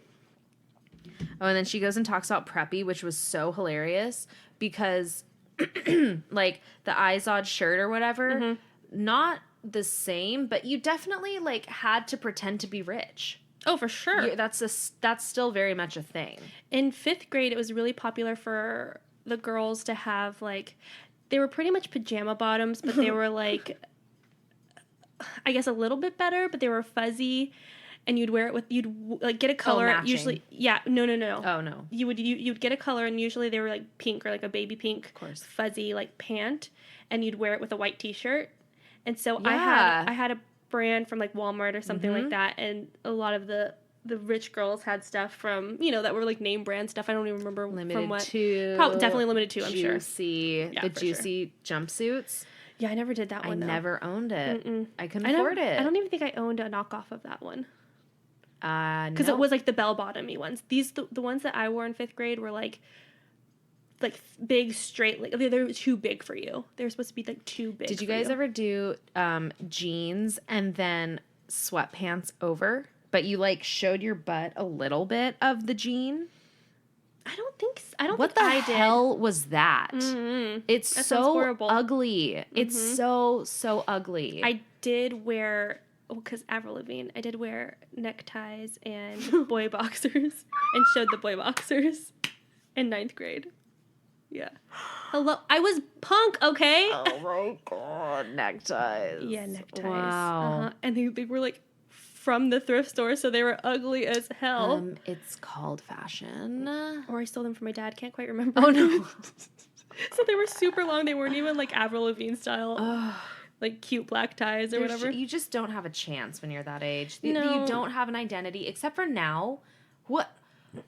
Oh, and then she goes and talks about preppy, which was so hilarious because, like, the Izod shirt or whatever, not the same, but you definitely, like, had to pretend to be rich. Oh, for sure. That's still very much a thing. In 5th grade, it was really popular for the girls to have, like, they were pretty much pajama bottoms, but they were, like, I guess a little bit better, but they were fuzzy. And you'd wear it with, like get a color. Matching. Usually, yeah, no. Oh no. You'd get a color, and usually they were like pink or like a baby pink, of course, fuzzy like pant, and you'd wear it with a white T-shirt. And so yeah. I had a brand from like Walmart or something like that, and a lot of the rich girls had stuff from that were like name brand stuff. I don't even remember from what. Definitely limited to. I'm sure. The juicy jumpsuits. Yeah, I never did that one. I never owned it. Mm-mm. I couldn't afford it. I don't even think I owned a knockoff of that one. Because no. it was like the bell-bottomy ones. The ones that I wore in 5th grade were like big straight. Like they were too big for you. They were supposed to be like too big. Did you guys ever do jeans and then sweatpants over, but you like showed your butt a little bit of the jean? I don't think so. I don't what think the I did. hell was that? Mm-hmm. It's that so horrible. Ugly. Mm-hmm. It's so ugly. I did wear. Because Avril Lavigne, I did wear neckties and boy boxers and showed the boy boxers in 9th grade. Yeah. Hello. I was punk, okay? Oh my God. Neckties. Yeah, neckties. Wow. And they were like from the thrift store, so they were ugly as hell. It's called fashion. Or I stole them from my dad. Can't quite remember. Oh no. So they were super long. They weren't even like Avril Lavigne style. like cute black ties or whatever. You just don't have a chance when you're that age. No. You don't have an identity, except for now.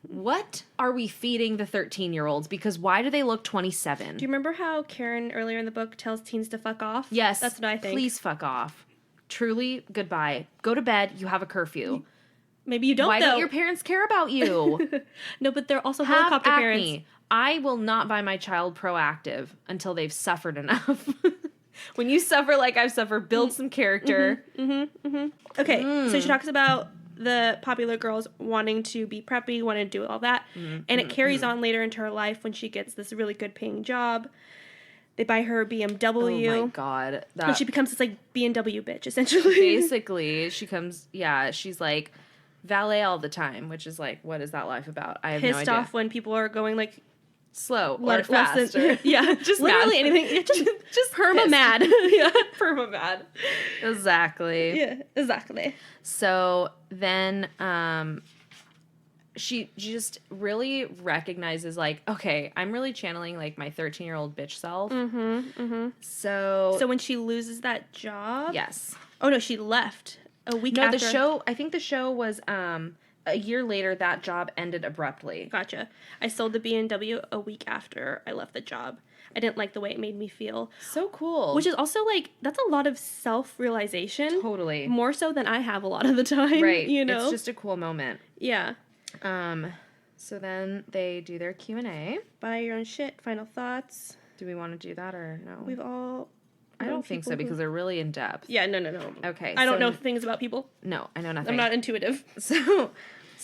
What are we feeding the 13-year-olds? Because why do they look 27? Do you remember how Karen earlier in the book tells teens to fuck off? Yes. That's what I think. Please fuck off. Truly, goodbye. Go to bed. You have a curfew. Maybe you don't, Why don't your parents care about you? No, but they're also helicopter parents. I will not buy my child Proactive until they've suffered enough. When you suffer like I've suffered, build some character. Okay, so she talks about the popular girls wanting to be preppy, wanting to do all that. And it carries on later into her life when she gets this really good paying job. They buy her a BMW. Oh my God. And she becomes this like BMW bitch, essentially. Basically, she's like valet all the time, which is like, what is that life about? I have no idea. Pissed off when people are going like slow or fast. Just literally anything. Just perma mad. Yeah, perma mad. Exactly. Yeah, exactly. So then she just really recognizes like, okay, I'm really channeling like my 13-year-old bitch self. So when she loses that job. Yes. Oh no, she left a week after. I think the show was a year later. That job ended abruptly. Gotcha. I sold the BMW a week after I left the job. I didn't like the way it made me feel. So cool. Which is also like, that's a lot of self-realization. Totally. More so than I have a lot of the time. Right. You know? It's just a cool moment. Yeah. So then they do their Q&A. Buy your own shit. Final thoughts. Do we want to do that or no? We've all... I don't think so because they're really in depth. Yeah, no. Okay. I don't know things about people. No, I know nothing. I'm not intuitive. So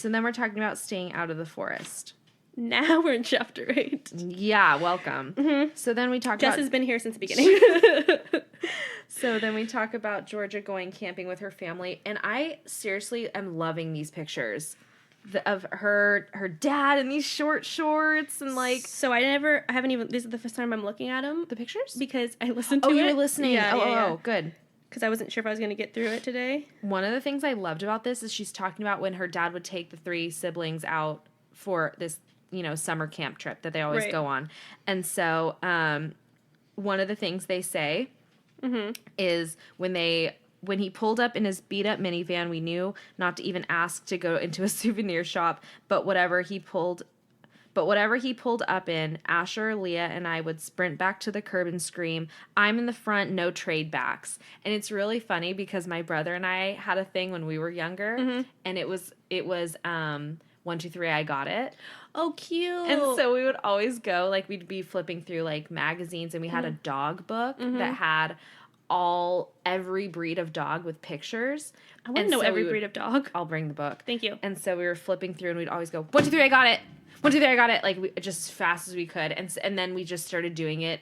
then we're talking about staying out of the forest. Now we're in chapter 8. Yeah, welcome. So then we talk Jess about... has been here since the beginning. So then we talk about Georgia going camping with her family. And I seriously am loving these pictures of her dad in these short shorts and like... So I haven't even... This is the first time I'm looking at them. The pictures? Because I listened to it. Oh, you were listening. Yeah, Oh, good. Because I wasn't sure if I was going to get through it today. One of the things I loved about this is she's talking about when her dad would take the 3 siblings out for this, summer camp trip that they always go on. And so one of the things they say is when he pulled up in his beat-up minivan, we knew not to even ask to go into a souvenir shop, but whatever he pulled up in, Asher, Leah, and I would sprint back to the curb and scream, "I'm in the front, no trade backs." And it's really funny because my brother and I had a thing when we were younger, and it was 1, 2, 3, I got it. Oh, cute. And so we would always go, like, we'd be flipping through, like, magazines, and we had a dog book that had every breed of dog with pictures. I want to know every breed of dog. I'll bring the book. Thank you. And so we were flipping through, and we'd always go, 1, 2, 3, I got it. 1, 2, 3, I got it. Like, just as fast as we could. And then we just started doing it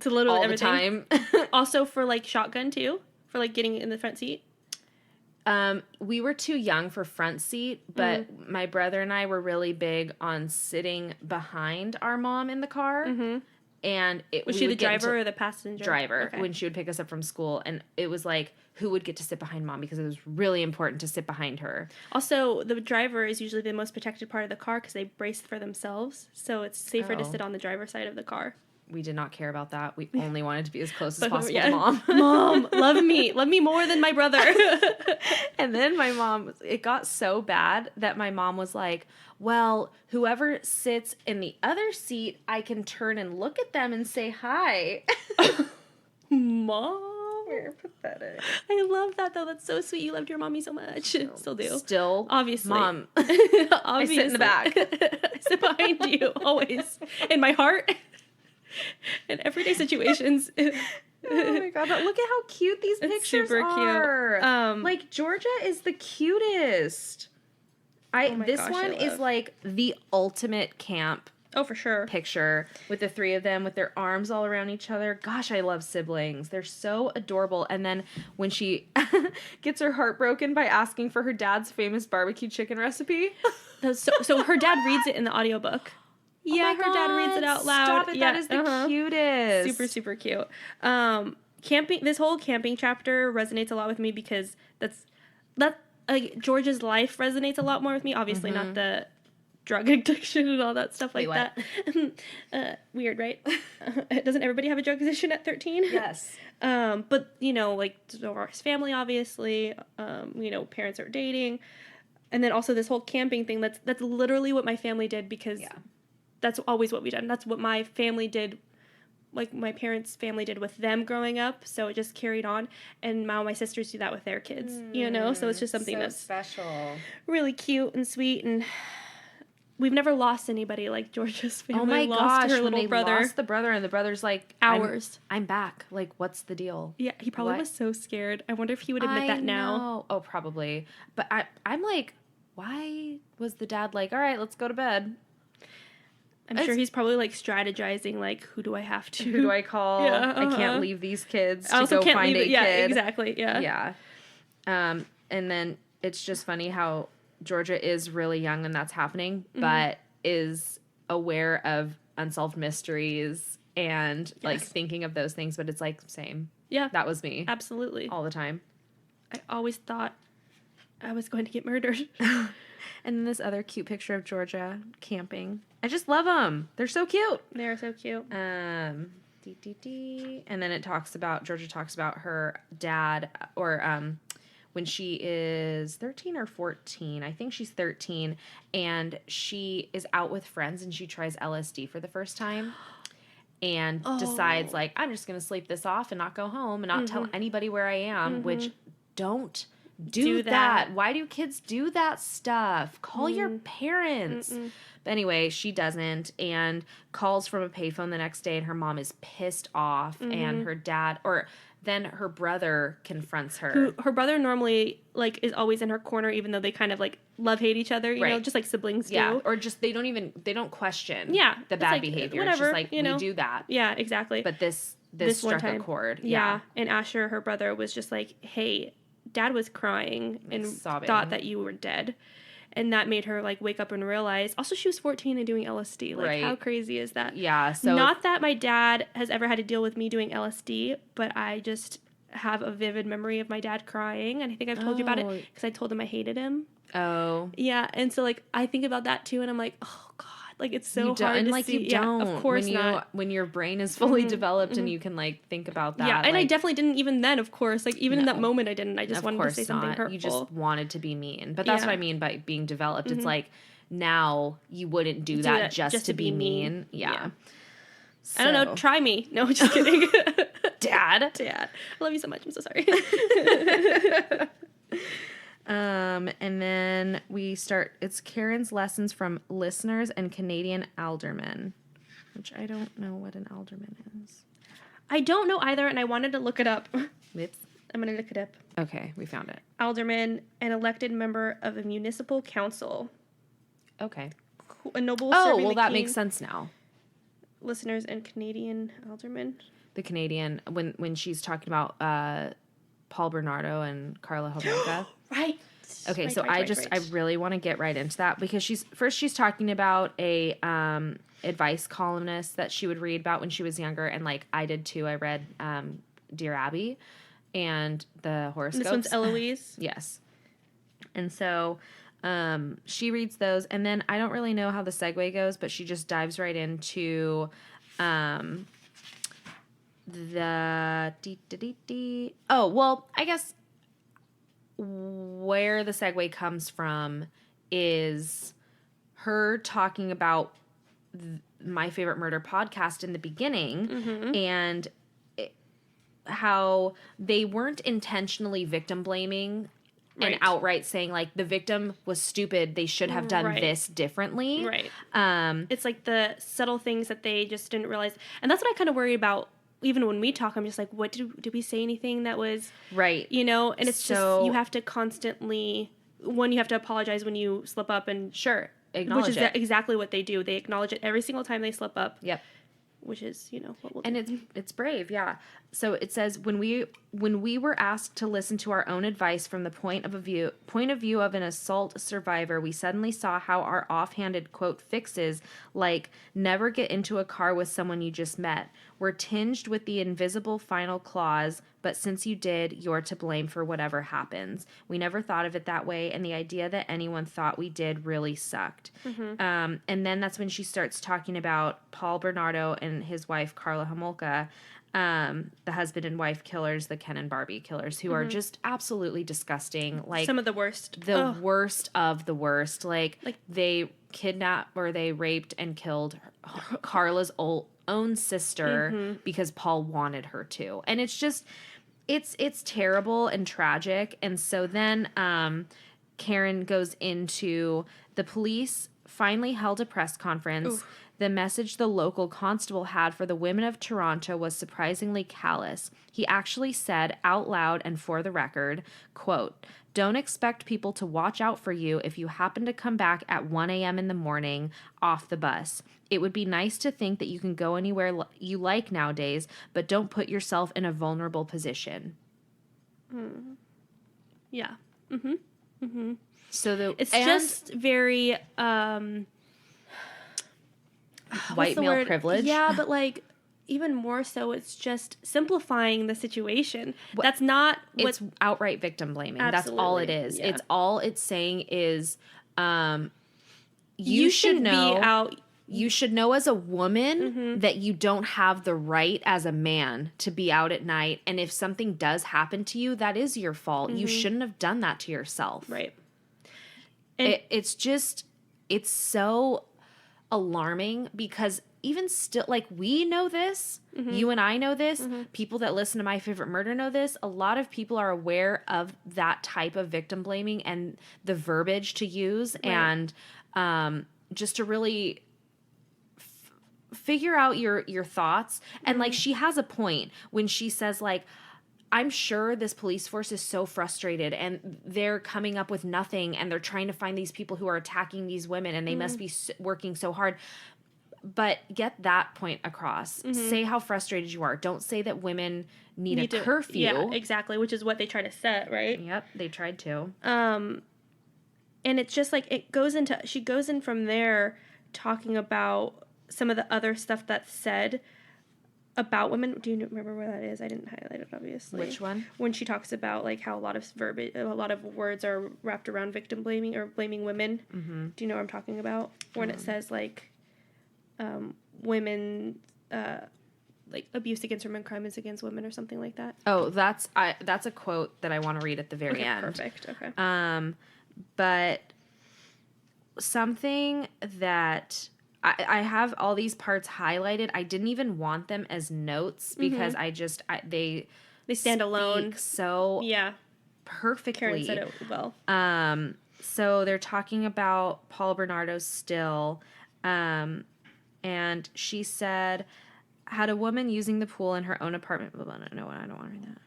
to literally all everything. the time. Also for, like, shotgun, too? For, like, getting in the front seat? We were too young for front seat, but my brother and I were really big on sitting behind our mom in the car. And was she the driver or the passenger? Driver, when she would pick us up from school. And it was like, who would get to sit behind mom? Because it was really important to sit behind her. Also, the driver is usually the most protected part of the car because they brace for themselves. So it's safer to sit on the driver's side of the car. We did not care about that. We only wanted to be as close as possible to mom. Mom, love me more than my brother. And then it got so bad that my mom was like, well, whoever sits in the other seat, I can turn and look at them and say hi. Mom. You're pathetic. I love that, though. That's so sweet. You loved your mommy so much. Still do. Still. Obviously. Mom. Obviously. I sit in the back. I sit behind you, always. In my heart. In everyday situations. Oh my god, but look at how cute these pictures super are. Cute. Like, Georgia is the cutest. This one is like the ultimate camp. Oh, for sure. Picture with the 3 of them with their arms all around each other. Gosh, I love siblings. They're so adorable. And then when she gets her heart broken by asking for her dad's famous barbecue chicken recipe. So her dad reads it in the audiobook. Yeah, her dad reads it out loud. Stop it, yeah, that is the cutest. Super, super cute. Camping, this whole camping chapter resonates a lot with me because George's life resonates a lot more with me. Obviously, not the drug addiction and all that stuff like that. Weird, right? Doesn't everybody have a drug addiction at 13? Yes. But, you know, like, Dolores' family, obviously, you know, parents are dating. And then also this whole camping thing, that's literally what my family did, because that's always what we did. That's what my family did, like my parents' family did with them growing up. So it just carried on. And now my sisters do that with their kids, you know? So it's just something that's special. Really cute and sweet. And we've never lost anybody like Georgia's family. Oh my lost gosh, her little brother. Lost the brother, and the brother's like, hours. I'm back. Like, what's the deal? Yeah, he probably was so scared. I wonder if he would admit that now. Oh, probably. But I'm like, why was the dad like, all right, let's go to bed? I'm sure he's probably like strategizing, like, who do I have to? Who do I call? Yeah, I can't leave these kids to also go can't find leave a kid. Yeah, exactly. Yeah. Yeah. And then it's just funny how Georgia is really young when that's happening, but is aware of unsolved mysteries and like thinking of those things. But it's like, same. Yeah. That was me. Absolutely. All the time. I always thought I was going to get murdered. And then this other cute picture of Georgia camping. I just love them. They're so cute. They're so cute. And then Georgia talks about her dad, or when she is 13 or 14. I think she's 13, and she is out with friends and she tries LSD for the first time. And decides, like, I'm just going to sleep this off and not go home and not tell anybody where I am, which don't do that. Why do kids do that stuff? Call your parents. But anyway, she doesn't, and calls from a payphone the next day, and her mom is pissed off, and her dad, or then her brother confronts her. Her brother normally, like, is always in her corner, even though they kind of, like, love-hate each other, you know, just like siblings do. Yeah, or just they don't question the bad like, behavior. Whatever, it's just like, you know? we do that. Yeah, exactly. But this struck a chord. Yeah, and Asher, her brother, was just like, hey, Dad was crying and sobbing. Thought that you were dead. And that made her, like, wake up and realize. Also, she was 14 and doing LSD. Like, how crazy is that? Yeah, so... Not that my dad has ever had to deal with me doing LSD, but I just have a vivid memory of my dad crying. And I think I've told you about it because I told him I hated him. Oh. Yeah, and so, like, I think about that, too, and I'm like, oh, God. Like, it's so hard and to like see. you don't. Yeah, of course not. When your brain is fully developed and you can like think about that. Yeah, and like, I definitely didn't even then, of course. Like, even in that moment, I didn't. I just wanted to say something hurtful. You just wanted to be mean. But that's what I mean by being developed. It's like, now you wouldn't do that just to be mean. Yeah. So. I don't know. Try me. No, just kidding. Dad. I love you so much. I'm so sorry. And then it's Karen's lessons from listeners and Canadian aldermen, which I don't know what an alderman is. I don't know either, and I wanted to look it up. Whoops. I'm going to look it up. Okay, we found it. Alderman, an elected member of a municipal council. Okay. A noble serving the that makes sense now. Listeners and Canadian aldermen. The Canadian, when she's talking about Paul Bernardo and Carla Homolka. Right. Okay, so I really want to get right into that because she's talking about a advice columnist that she would read about when she was younger, and like I did too. I read Dear Abby and the horoscopes. This one's Eloise. Yes. And so she reads those, and then I don't really know how the segue goes, but she just dives right into Oh, well, I guess where the segue comes from is her talking about My Favorite Murder podcast in the beginning and how they weren't intentionally victim blaming and outright saying like the victim was stupid, they should have done this differently. Right. It's like the subtle things that they just didn't realize. And that's what I kind of worry about. Even when we talk, I'm just like, what did we say anything that was right? You know, and it's just you have to constantly you have to apologize when you slip up and acknowledge which is exactly what they do. They acknowledge it every single time they slip up. Yep. Which is, you know, what we'll do. And it's brave, yeah. So it says when we were asked to listen to our own advice from the point of view of an assault survivor, we suddenly saw how our offhanded quote fixes like never get into a car with someone you just met were tinged with the invisible final clause, but since you did, you're to blame for whatever happens. We never thought of it that way, and the idea that anyone thought we did really sucked. And then that's when she starts talking about Paul Bernardo and his wife, Carla Homolka, the husband and wife killers, the Ken and Barbie killers, who are just absolutely disgusting. Like some of the worst. The worst of the worst. Like they kidnapped or they raped and killed Carla's own sister because Paul wanted her to. And it's just, it's terrible and tragic. And so then Karen goes into the police finally held a press conference. Oof. The message the local constable had for the women of Toronto was surprisingly callous. He actually said out loud and for the record, quote, "Don't expect people to watch out for you if you happen to come back at 1 a.m. in the morning off the bus. It would be nice to think that you can go anywhere you like nowadays, but don't put yourself in a vulnerable position." Yeah. Mm-hmm. Mm-hmm. So it's just very white male word? Privilege. Yeah, but like even more so, it's just simplifying the situation. That's not it's outright victim blaming. Absolutely. That's all it is. Yeah. It's all it's saying is you should know be out. You should know as a woman that you don't have the right as a man to be out at night. And if something does happen to you, that is your fault. You shouldn't have done that to yourself. Right. It's so alarming because even still, like, we know this, you and I know this, people that listen to My Favorite Murder know this. A lot of people are aware of that type of victim blaming and the verbiage to use and just to really figure out your thoughts. And like, she has a point when she says like, I'm sure this police force is so frustrated and they're coming up with nothing and they're trying to find these people who are attacking these women and they must be working so hard. But get that point across. Say how frustrated you are. Don't say that women need a curfew. Yeah, exactly, which is what they try to set, right? Yep, they tried to. And it's just like she goes in from there talking about some of the other stuff that's said about women. Do you remember where that is? I didn't highlight it, obviously. Which one? When she talks about like how a lot of words are wrapped around victim blaming or blaming women. Do you know what I'm talking about? When it says like women like abuse against women, crime is against women, or something like that. Oh, that's a quote that I want to read at the very end. Perfect. Okay. But something that I have all these parts highlighted. I didn't even want them as notes because they stand alone so perfectly. Karen said it well. So they're talking about Paul Bernardo still, and she said, "Had a woman using the pool in her own apartment." No, I don't want to read that.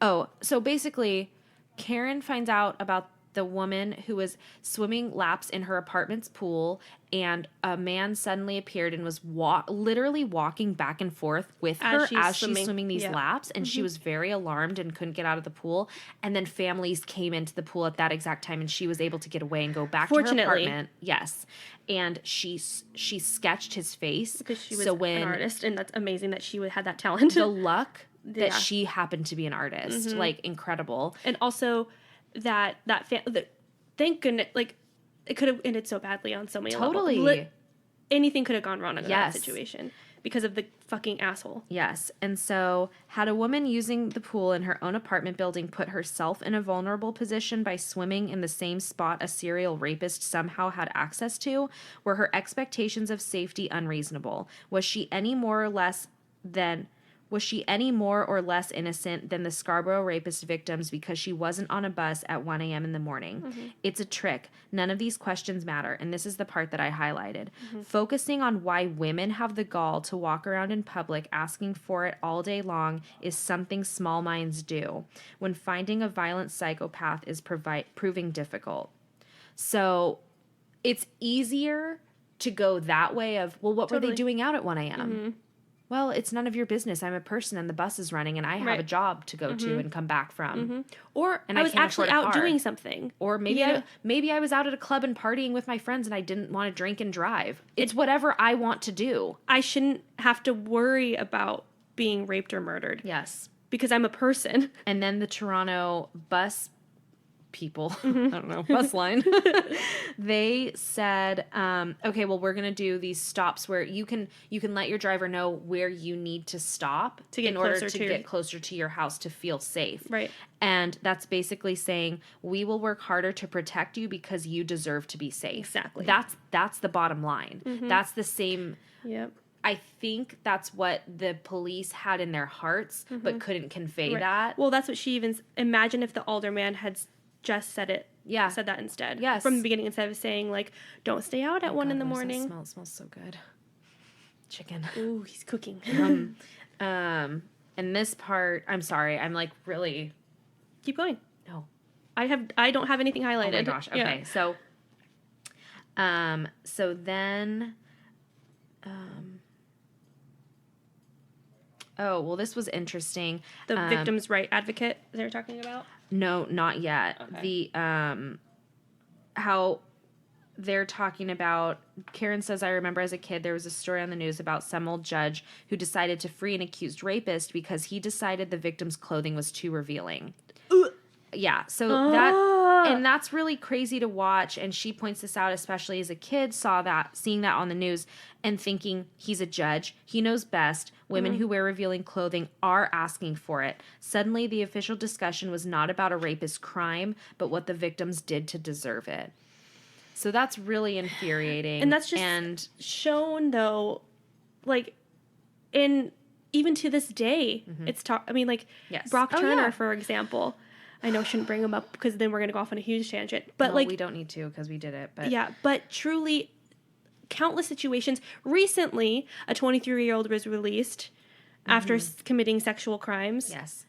Oh, so basically, Karen finds out about the woman who was swimming laps in her apartment's pool, and a man suddenly appeared and was literally walking back and forth with her as she's swimming these laps, and she was very alarmed and couldn't get out of the pool. And then families came into the pool at that exact time, and she was able to get away and go back to her apartment. Yes. And she sketched his face. Because she was an artist, and that's amazing that she had that talent. The luck that she happened to be an artist. Like, incredible. And also thank goodness, like, it could have ended so badly on so many levels. Anything could have gone wrong in that situation because of the fucking asshole. Yes. And so, had a woman using the pool in her own apartment building put herself in a vulnerable position by swimming in the same spot a serial rapist somehow had access to? Were her expectations of safety unreasonable? Was she any more or less innocent than the Scarborough rapist victims because she wasn't on a bus at 1 a.m. in the morning? It's a trick. None of these questions matter. And this is the part that I highlighted. Focusing on why women have the gall to walk around in public asking for it all day long is something small minds do when finding a violent psychopath is proving difficult. So it's easier to go that way of, well, what were they doing out at 1 a.m.? Well, it's none of your business. I'm a person and the bus is running and I have a job to go to and come back from. Or I was actually out doing something. Or maybe I was out at a club and partying with my friends and I didn't want to drink and drive. It's whatever I want to do. I shouldn't have to worry about being raped or murdered. Yes. Because I'm a person. And then the Toronto bus people, I don't know, bus line, they said, okay, well, we're going to do these stops where you can let your driver know where you need to stop in order to get closer to your house to feel safe. Right. And that's basically saying, we will work harder to protect you because you deserve to be safe. Exactly. That's the bottom line. That's the same. Yep. I think that's what the police had in their hearts, but couldn't convey that. Well, that's what she even... Imagine if the alderman had just said it. Yeah. Said that instead. Yes. From the beginning, instead of saying, like, don't stay out at 1 in the morning. It smells so good. Chicken. Ooh, he's cooking. And this part, I'm sorry, I'm like really... Keep going. No. I don't have anything highlighted. Oh my gosh. Okay. Yeah. So then... oh, well, this was interesting. The victim's right advocate they were talking about? No, not yet. Okay. The, how they're talking about, Karen says, I remember as a kid, there was a story on the news about some old judge who decided to free an accused rapist because he decided the victim's clothing was too revealing. Yeah, so that's really crazy to watch. And she points this out, especially as a kid, seeing that on the news and thinking he's a judge. He knows best. Women who wear revealing clothing are asking for it. Suddenly, the official discussion was not about a rapist's crime, but what the victims did to deserve it. So that's really infuriating. And that's just shown, though, like, even to this day, it's yes. Brock Turner, for example. I know I shouldn't bring him up because then we're going to go off on a huge tangent. But we don't need to because we did it. But yeah, but truly, countless situations. Recently, a 23-year-old was released after committing sexual crimes. Yes.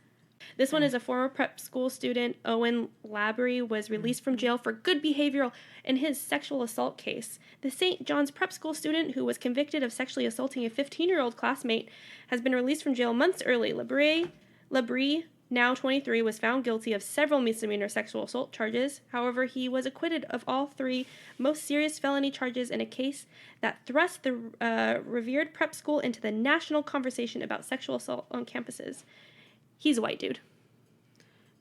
This one is a former prep school student. Owen Labrie was released from jail for good behavior in his sexual assault case. The St. John's prep school student who was convicted of sexually assaulting a 15-year-old classmate has been released from jail months early. Labrie, now 23, was found guilty of several misdemeanor sexual assault charges. However, he was acquitted of all 3 most serious felony charges in a case that thrust the revered prep school into the national conversation about sexual assault on campuses. He's a white dude.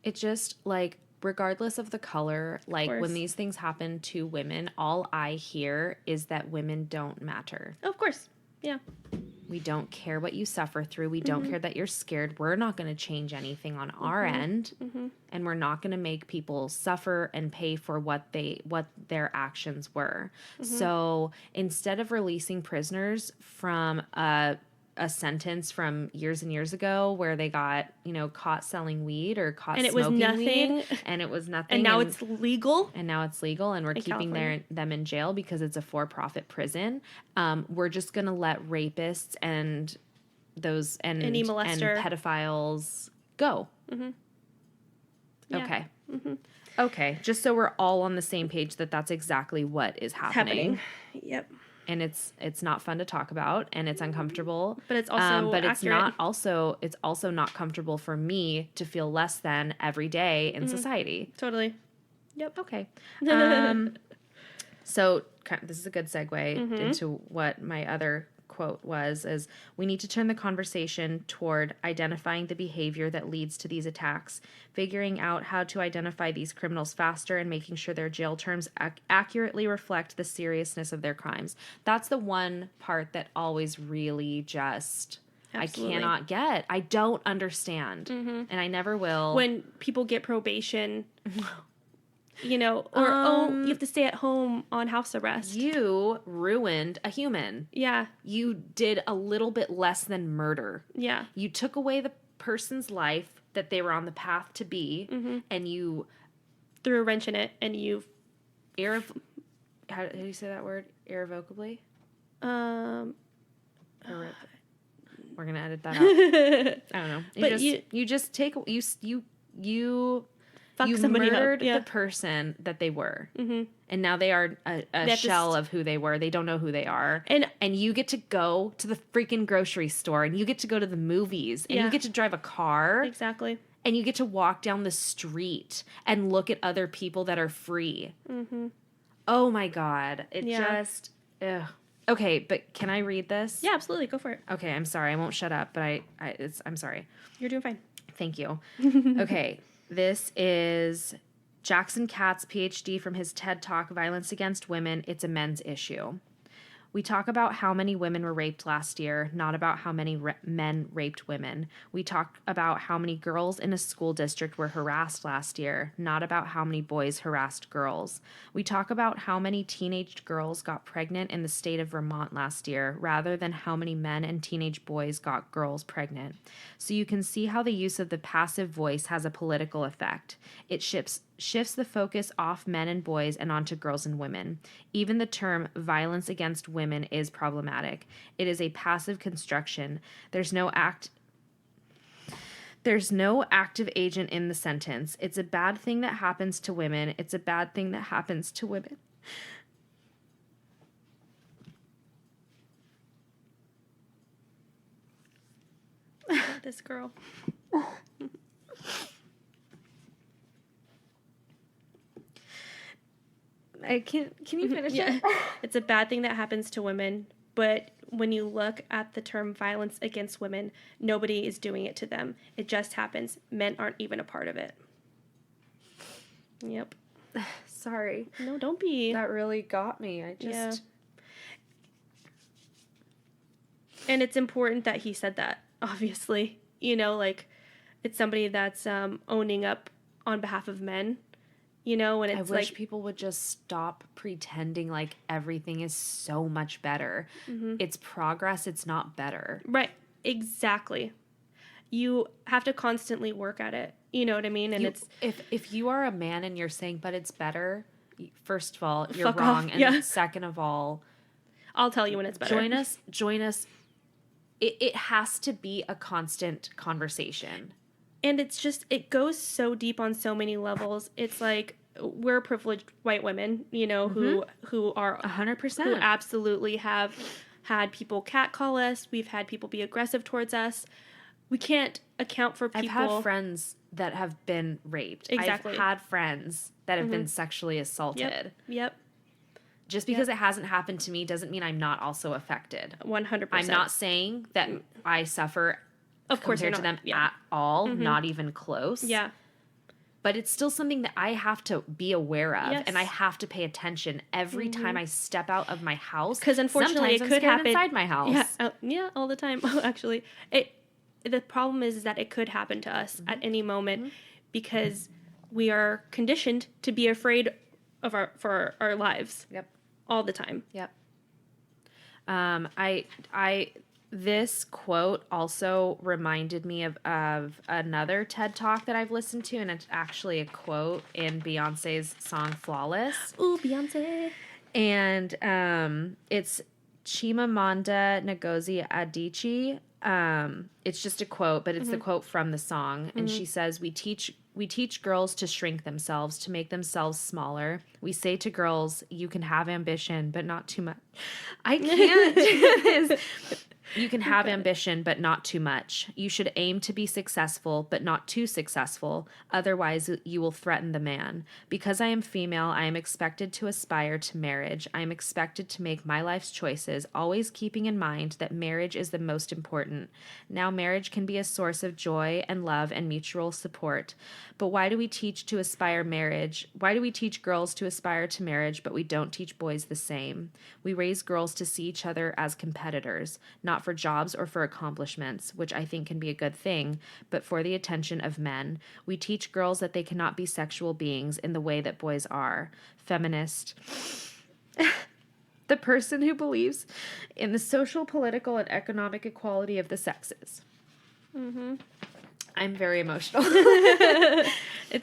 It just, like, regardless of the color, like, when these things happen to women, all I hear is that women don't matter. Of course. Yeah. We don't care what you suffer through. We don't care that you're scared. We're not going to change anything on our end. And we're not going to make people suffer and pay for what their actions were. So instead of releasing prisoners from a sentence from years and years ago where they got, caught selling weed or caught smoking weed, and it was nothing. And now it's legal. And we're keeping them in jail because it's a for-profit prison. We're just going to let rapists and those and pedophiles go. Yeah. Okay. Okay. Just so we're all on the same page that's exactly what is happening. Yep. And it's not fun to talk about, and it's uncomfortable. But it's also it's also not comfortable for me to feel less than every day in society. Totally. Yep. Okay. So this is a good segue into what my other quote is we need to turn the conversation toward identifying the behavior that leads to these attacks, figuring out how to identify these criminals faster, and making sure their jail terms accurately reflect the seriousness of their crimes. That's the one part that always really just... Absolutely. I cannot get. I don't understand. And I never will. When people get probation... you have to stay at home on house arrest. You ruined a human. Yeah. You did a little bit less than murder. Yeah. You took away the person's life that they were on the path to be, and you threw a wrench in it, and you... How do you say that word? Irrevocably? We're going to edit that out. I don't know. You just take... You murdered the person that they were. And now they are a shell of who they were. They don't know who they are. And you get to go to the freaking grocery store, and you get to go to the movies, and you get to drive a car. Exactly. And you get to walk down the street and look at other people that are free. Oh my God. It just... Ugh. Okay, but can I read this? Yeah, absolutely. Go for it. Okay, I'm sorry. I won't shut up, but I'm sorry. You're doing fine. Thank you. Okay. This is Jackson Katz, PhD, from his TED Talk, Violence Against Women, It's a Men's Issue. We talk about how many women were raped last year, not about how many men raped women. We talk about how many girls in a school district were harassed last year, not about how many boys harassed girls. We talk about how many teenage girls got pregnant in the state of Vermont last year, rather than how many men and teenage boys got girls pregnant. So you can see how the use of the passive voice has a political effect. It shifts the focus off men and boys and onto girls and women. Even the term violence against women is problematic. It is a passive construction. There's no active agent in the sentence. It's a bad thing that happens to women. It's a bad thing that happens to women. This girl. Can you finish it? It's a bad thing that happens to women, but when you look at the term violence against women, nobody is doing it to them. It just happens. Men aren't even a part of it. Yep. Sorry. No, don't be. That really got me. And it's important that he said that, obviously. You know, like, it's somebody that's owning up on behalf of men. You know, and it's I wish people would just stop pretending like everything is so much better. Mm-hmm. It's progress. It's not better. Right. Exactly. You have to constantly work at it. You know what I mean? And if you are a man and you're saying, but it's better, first of all, you're Fuck wrong. off. And second of all, I'll tell you when it's better. Join us. It has to be a constant conversation. And it's just, it goes so deep on so many levels. It's like, we're privileged white women, you know, mm-hmm. who are 100%, who absolutely have had people catcall us. We've had people be aggressive towards us. We can't account for people. I've had friends that have been raped. Exactly. I've had friends that have mm-hmm. been sexually assaulted. Yep. Just because it hasn't happened to me doesn't mean I'm not also affected. 100%. I'm not saying that I suffer of course compared to them at all, mm-hmm. not even close. Yeah. But it's still something that I have to be aware of, yes. and I have to pay attention every mm-hmm. time I step out of my house. Because unfortunately, sometimes it could happen inside my house. Yeah, all the time. Actually, the problem is that it could happen to us mm-hmm. at any moment mm-hmm. because we are conditioned to be afraid of for our lives. Yep. All the time. Yep. This quote also reminded me of another TED Talk that I've listened to, and it's actually a quote in Beyonce's song Flawless. Ooh, Beyonce. And it's Chimamanda Ngozi Adichie. It's just a quote, but it's mm-hmm. the quote from the song. Mm-hmm. And she says, we teach girls to shrink themselves, to make themselves smaller. We say to girls, you can have ambition, but not too much. I can't. You can have ambition, but not too much. You should aim to be successful, but not too successful. Otherwise, you will threaten the man. Because I am female, I am expected to aspire to marriage. I am expected to make my life's choices, always keeping in mind that marriage is the most important. Now, marriage can be a source of joy and love and mutual support. But why do we teach to aspire marriage? Why do we teach girls to aspire to marriage, but we don't teach boys the same? We raise girls to see each other as competitors, not for jobs or for accomplishments, which I think can be a good thing, but for the attention of men. We teach girls that they cannot be sexual beings in the way that boys are. Feminist. The person who believes in the social, political, and economic equality of the sexes. Mm-hmm. I'm very emotional.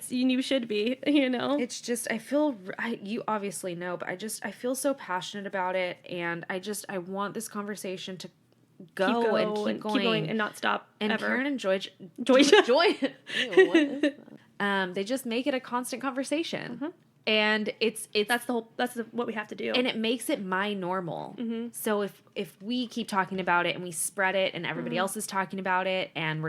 You should be, you know. It's just you obviously know, but I feel so passionate about it, and I want this conversation to keep going and not stop and ever. Karen and Joy. They just make it a constant conversation. Mm-hmm. And it's that's what we have to do. And it makes it my normal. Mm-hmm. So if we keep talking about it and we spread it and everybody mm-hmm. else is talking about it and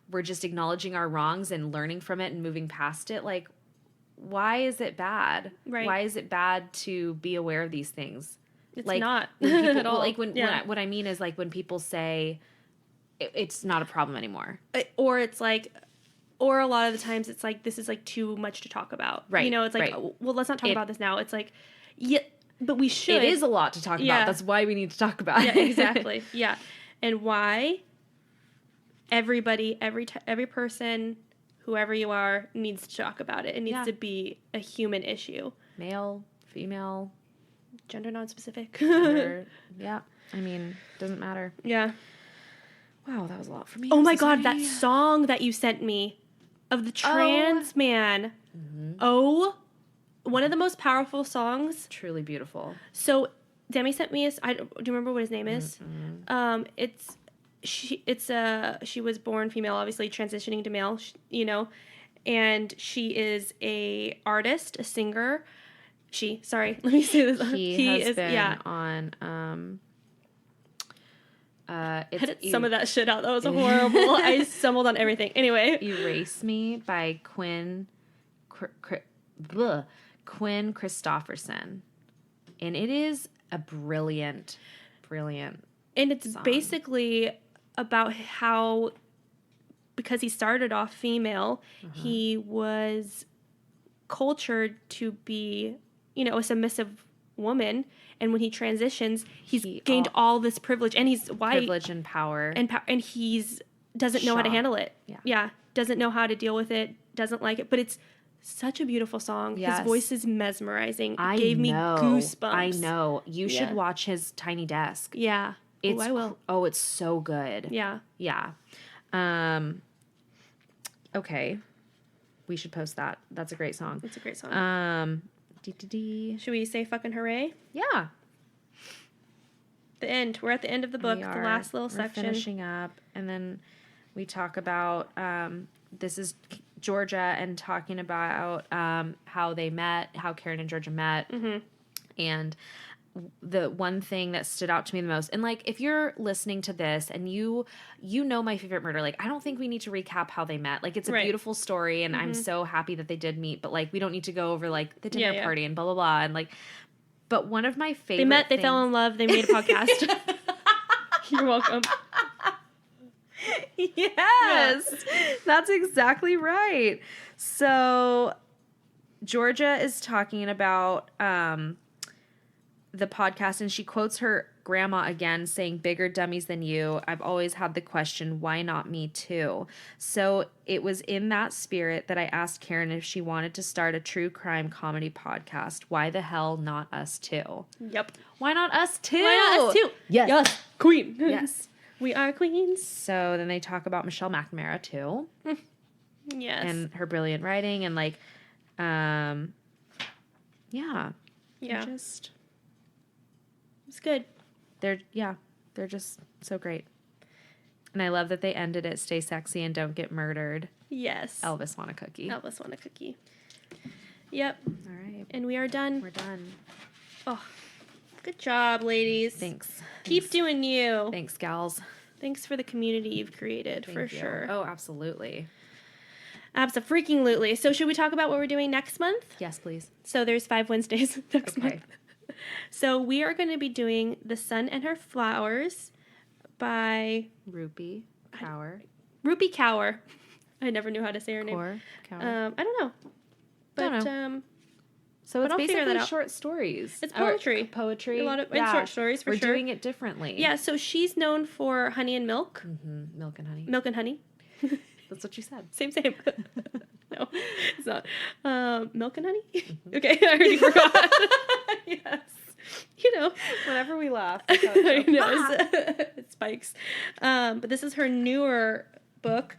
we're just acknowledging our wrongs and learning from it and moving past it, like, why is it bad? Right. Why is it bad to be aware of these things? It's like, not when people, at all. Like what I mean is, like, when people say it's not a problem anymore. Or it's like, Or a lot of the times it's like, this is like too much to talk about. Right. You know, it's like, well, let's not talk about this now. It's like, yeah, but we should. It is a lot to talk about. That's why we need to talk about it. Yeah, exactly. Yeah. And why everybody, every person, whoever you are, needs to talk about it. It needs to be a human issue. Male, female. Gender non-specific. Yeah. I mean, doesn't matter. Yeah. Wow, that was a lot for me. Oh my God, that song that you sent me of the trans man. Mm-hmm. Oh, one of the most powerful songs. Truly beautiful. So Demi sent me do you remember what his name is? Mm-hmm. She was born female, obviously transitioning to male, you know, and she is a artist, a singer. Let me say this. He has been on, edit some of that shit out. That was horrible. I stumbled on everything. Anyway. Erase Me by Quinn Christopherson. And it is a brilliant and it's song. Basically about how, because he started off female, he was cultured to be, you know, a submissive woman, and when he transitions, he's gained all this privilege, and he's white, privilege and power, and he's doesn't know how to handle it. Yeah, doesn't know how to deal with it, doesn't like it, but it's such a beautiful song. Yes. His voice is mesmerizing. It gave me goosebumps. I know. You should watch his Tiny Desk. Yeah. I will. Oh, it's so good. Yeah. Yeah. Okay. We should post that. That's a great song. It's a great song. Should we say fucking hooray? Yeah. The end. We're at the end of the book. The last little section. Finishing up, and then we talk about this is Georgia and talking about how they met, how Karen and Georgia met, and the one thing that stood out to me the most, and like if you're listening to this and you know My Favorite Murder, like I don't think we need to recap how they met. Like it's a beautiful story, and I'm so happy that they did meet, but like we don't need to go over like the dinner party and blah blah blah, and like, but one of my favorite they met, they fell in love, they made a podcast. You're welcome. Yes, that's exactly right. So Georgia is talking about the podcast, and she quotes her grandma again, saying, "Bigger dummies than you. I've always had the question, why not me too?" So it was in that spirit that I asked Karen if she wanted to start a true crime comedy podcast. Why the hell not us too? Yep. Why not us too? Why not us too? Yes. Queen. Yes. We are queens. So then they talk about Michelle McNamara too. Yes. And her brilliant writing, and like, yeah. Just, it's good. They're just so great. And I love that they ended it, stay sexy and don't get murdered. Yes. Elvis want a cookie. Elvis want a cookie. Yep. All right. And we are done. We're done. Oh, good job, ladies. Thanks. Keep doing you. Thanks, gals. Thanks for the community you've created, for sure. Oh, absolutely. Abso-freaking-lutely. So should we talk about what we're doing next month? Yes, please. So there's 5 Wednesdays next month. So we are going to be doing The Sun and Her Flowers by Rupi Kaur. Rupi Kaur. I never knew how to say her name. Kaur. I don't know. But so it's basically that short stories. It's poetry. Poetry. A lot of and short stories for sure. We're doing it differently. Yeah, so she's known for Honey and Milk. Mm-hmm. Milk and Honey. Milk and Honey. That's what you said. Same. No, it's not. Milk and Honey? Mm-hmm. Okay, I already forgot. Yes. You know. Whenever we laugh. I know. It spikes. But this is her newer book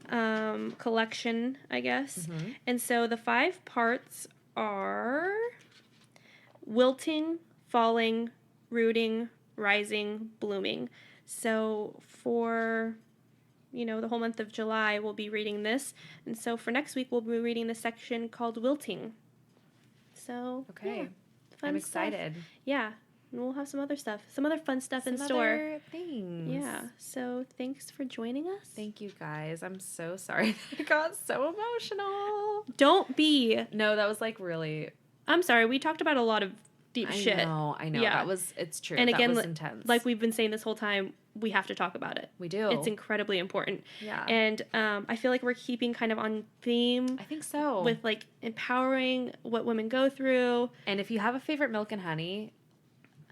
collection, I guess. Mm-hmm. And so the 5 parts are wilting, falling, rooting, rising, blooming. So for, the whole month of July, we'll be reading this. And so for next week, we'll be reading the section called Wilting. So, okay. Yeah, I'm excited. Stuff. Yeah. And we'll have some other stuff, some other fun stuff in store. Some other things. Yeah. So thanks for joining us. Thank you, guys. I'm so sorry that I got so emotional. Don't be. No, that was like really. I'm sorry. We talked about a lot of deep shit. I know. Yeah. It's true. And again, that was intense. Like we've been saying this whole time, we have to talk about it. We do. It's incredibly important. Yeah. And I feel like we're keeping kind of on theme. I think so. With like empowering what women go through. And if you have a favorite Milk and Honey,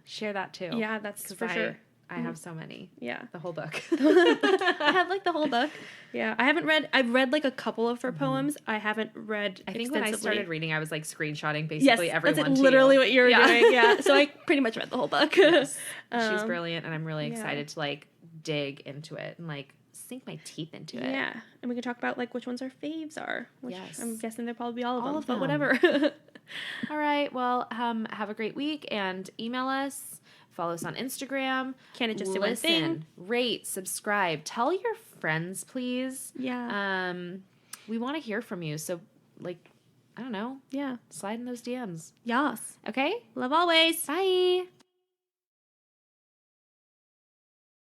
share that too. Yeah, that's for sure. I have so many. Yeah. The whole book. I have like the whole book. Yeah. I've read like a couple of her poems. I haven't read I think when I started reading, I was like screenshotting basically everyone. That's literally what you were doing. Yeah. So I pretty much read the whole book. Yes. She's brilliant, and I'm really excited to like dig into it and like sink my teeth into it. Yeah. And we can talk about like which ones our faves are. Which I'm guessing they'll probably be all of them. But whatever. All right. Well, have a great week, and email us. Follow us on Instagram. Can it just do one thing? Rate, subscribe. Tell your friends, please. Yeah. We want to hear from you. So, like, I don't know. Yeah. Slide in those DMs. Yes. Okay? Love always. Bye.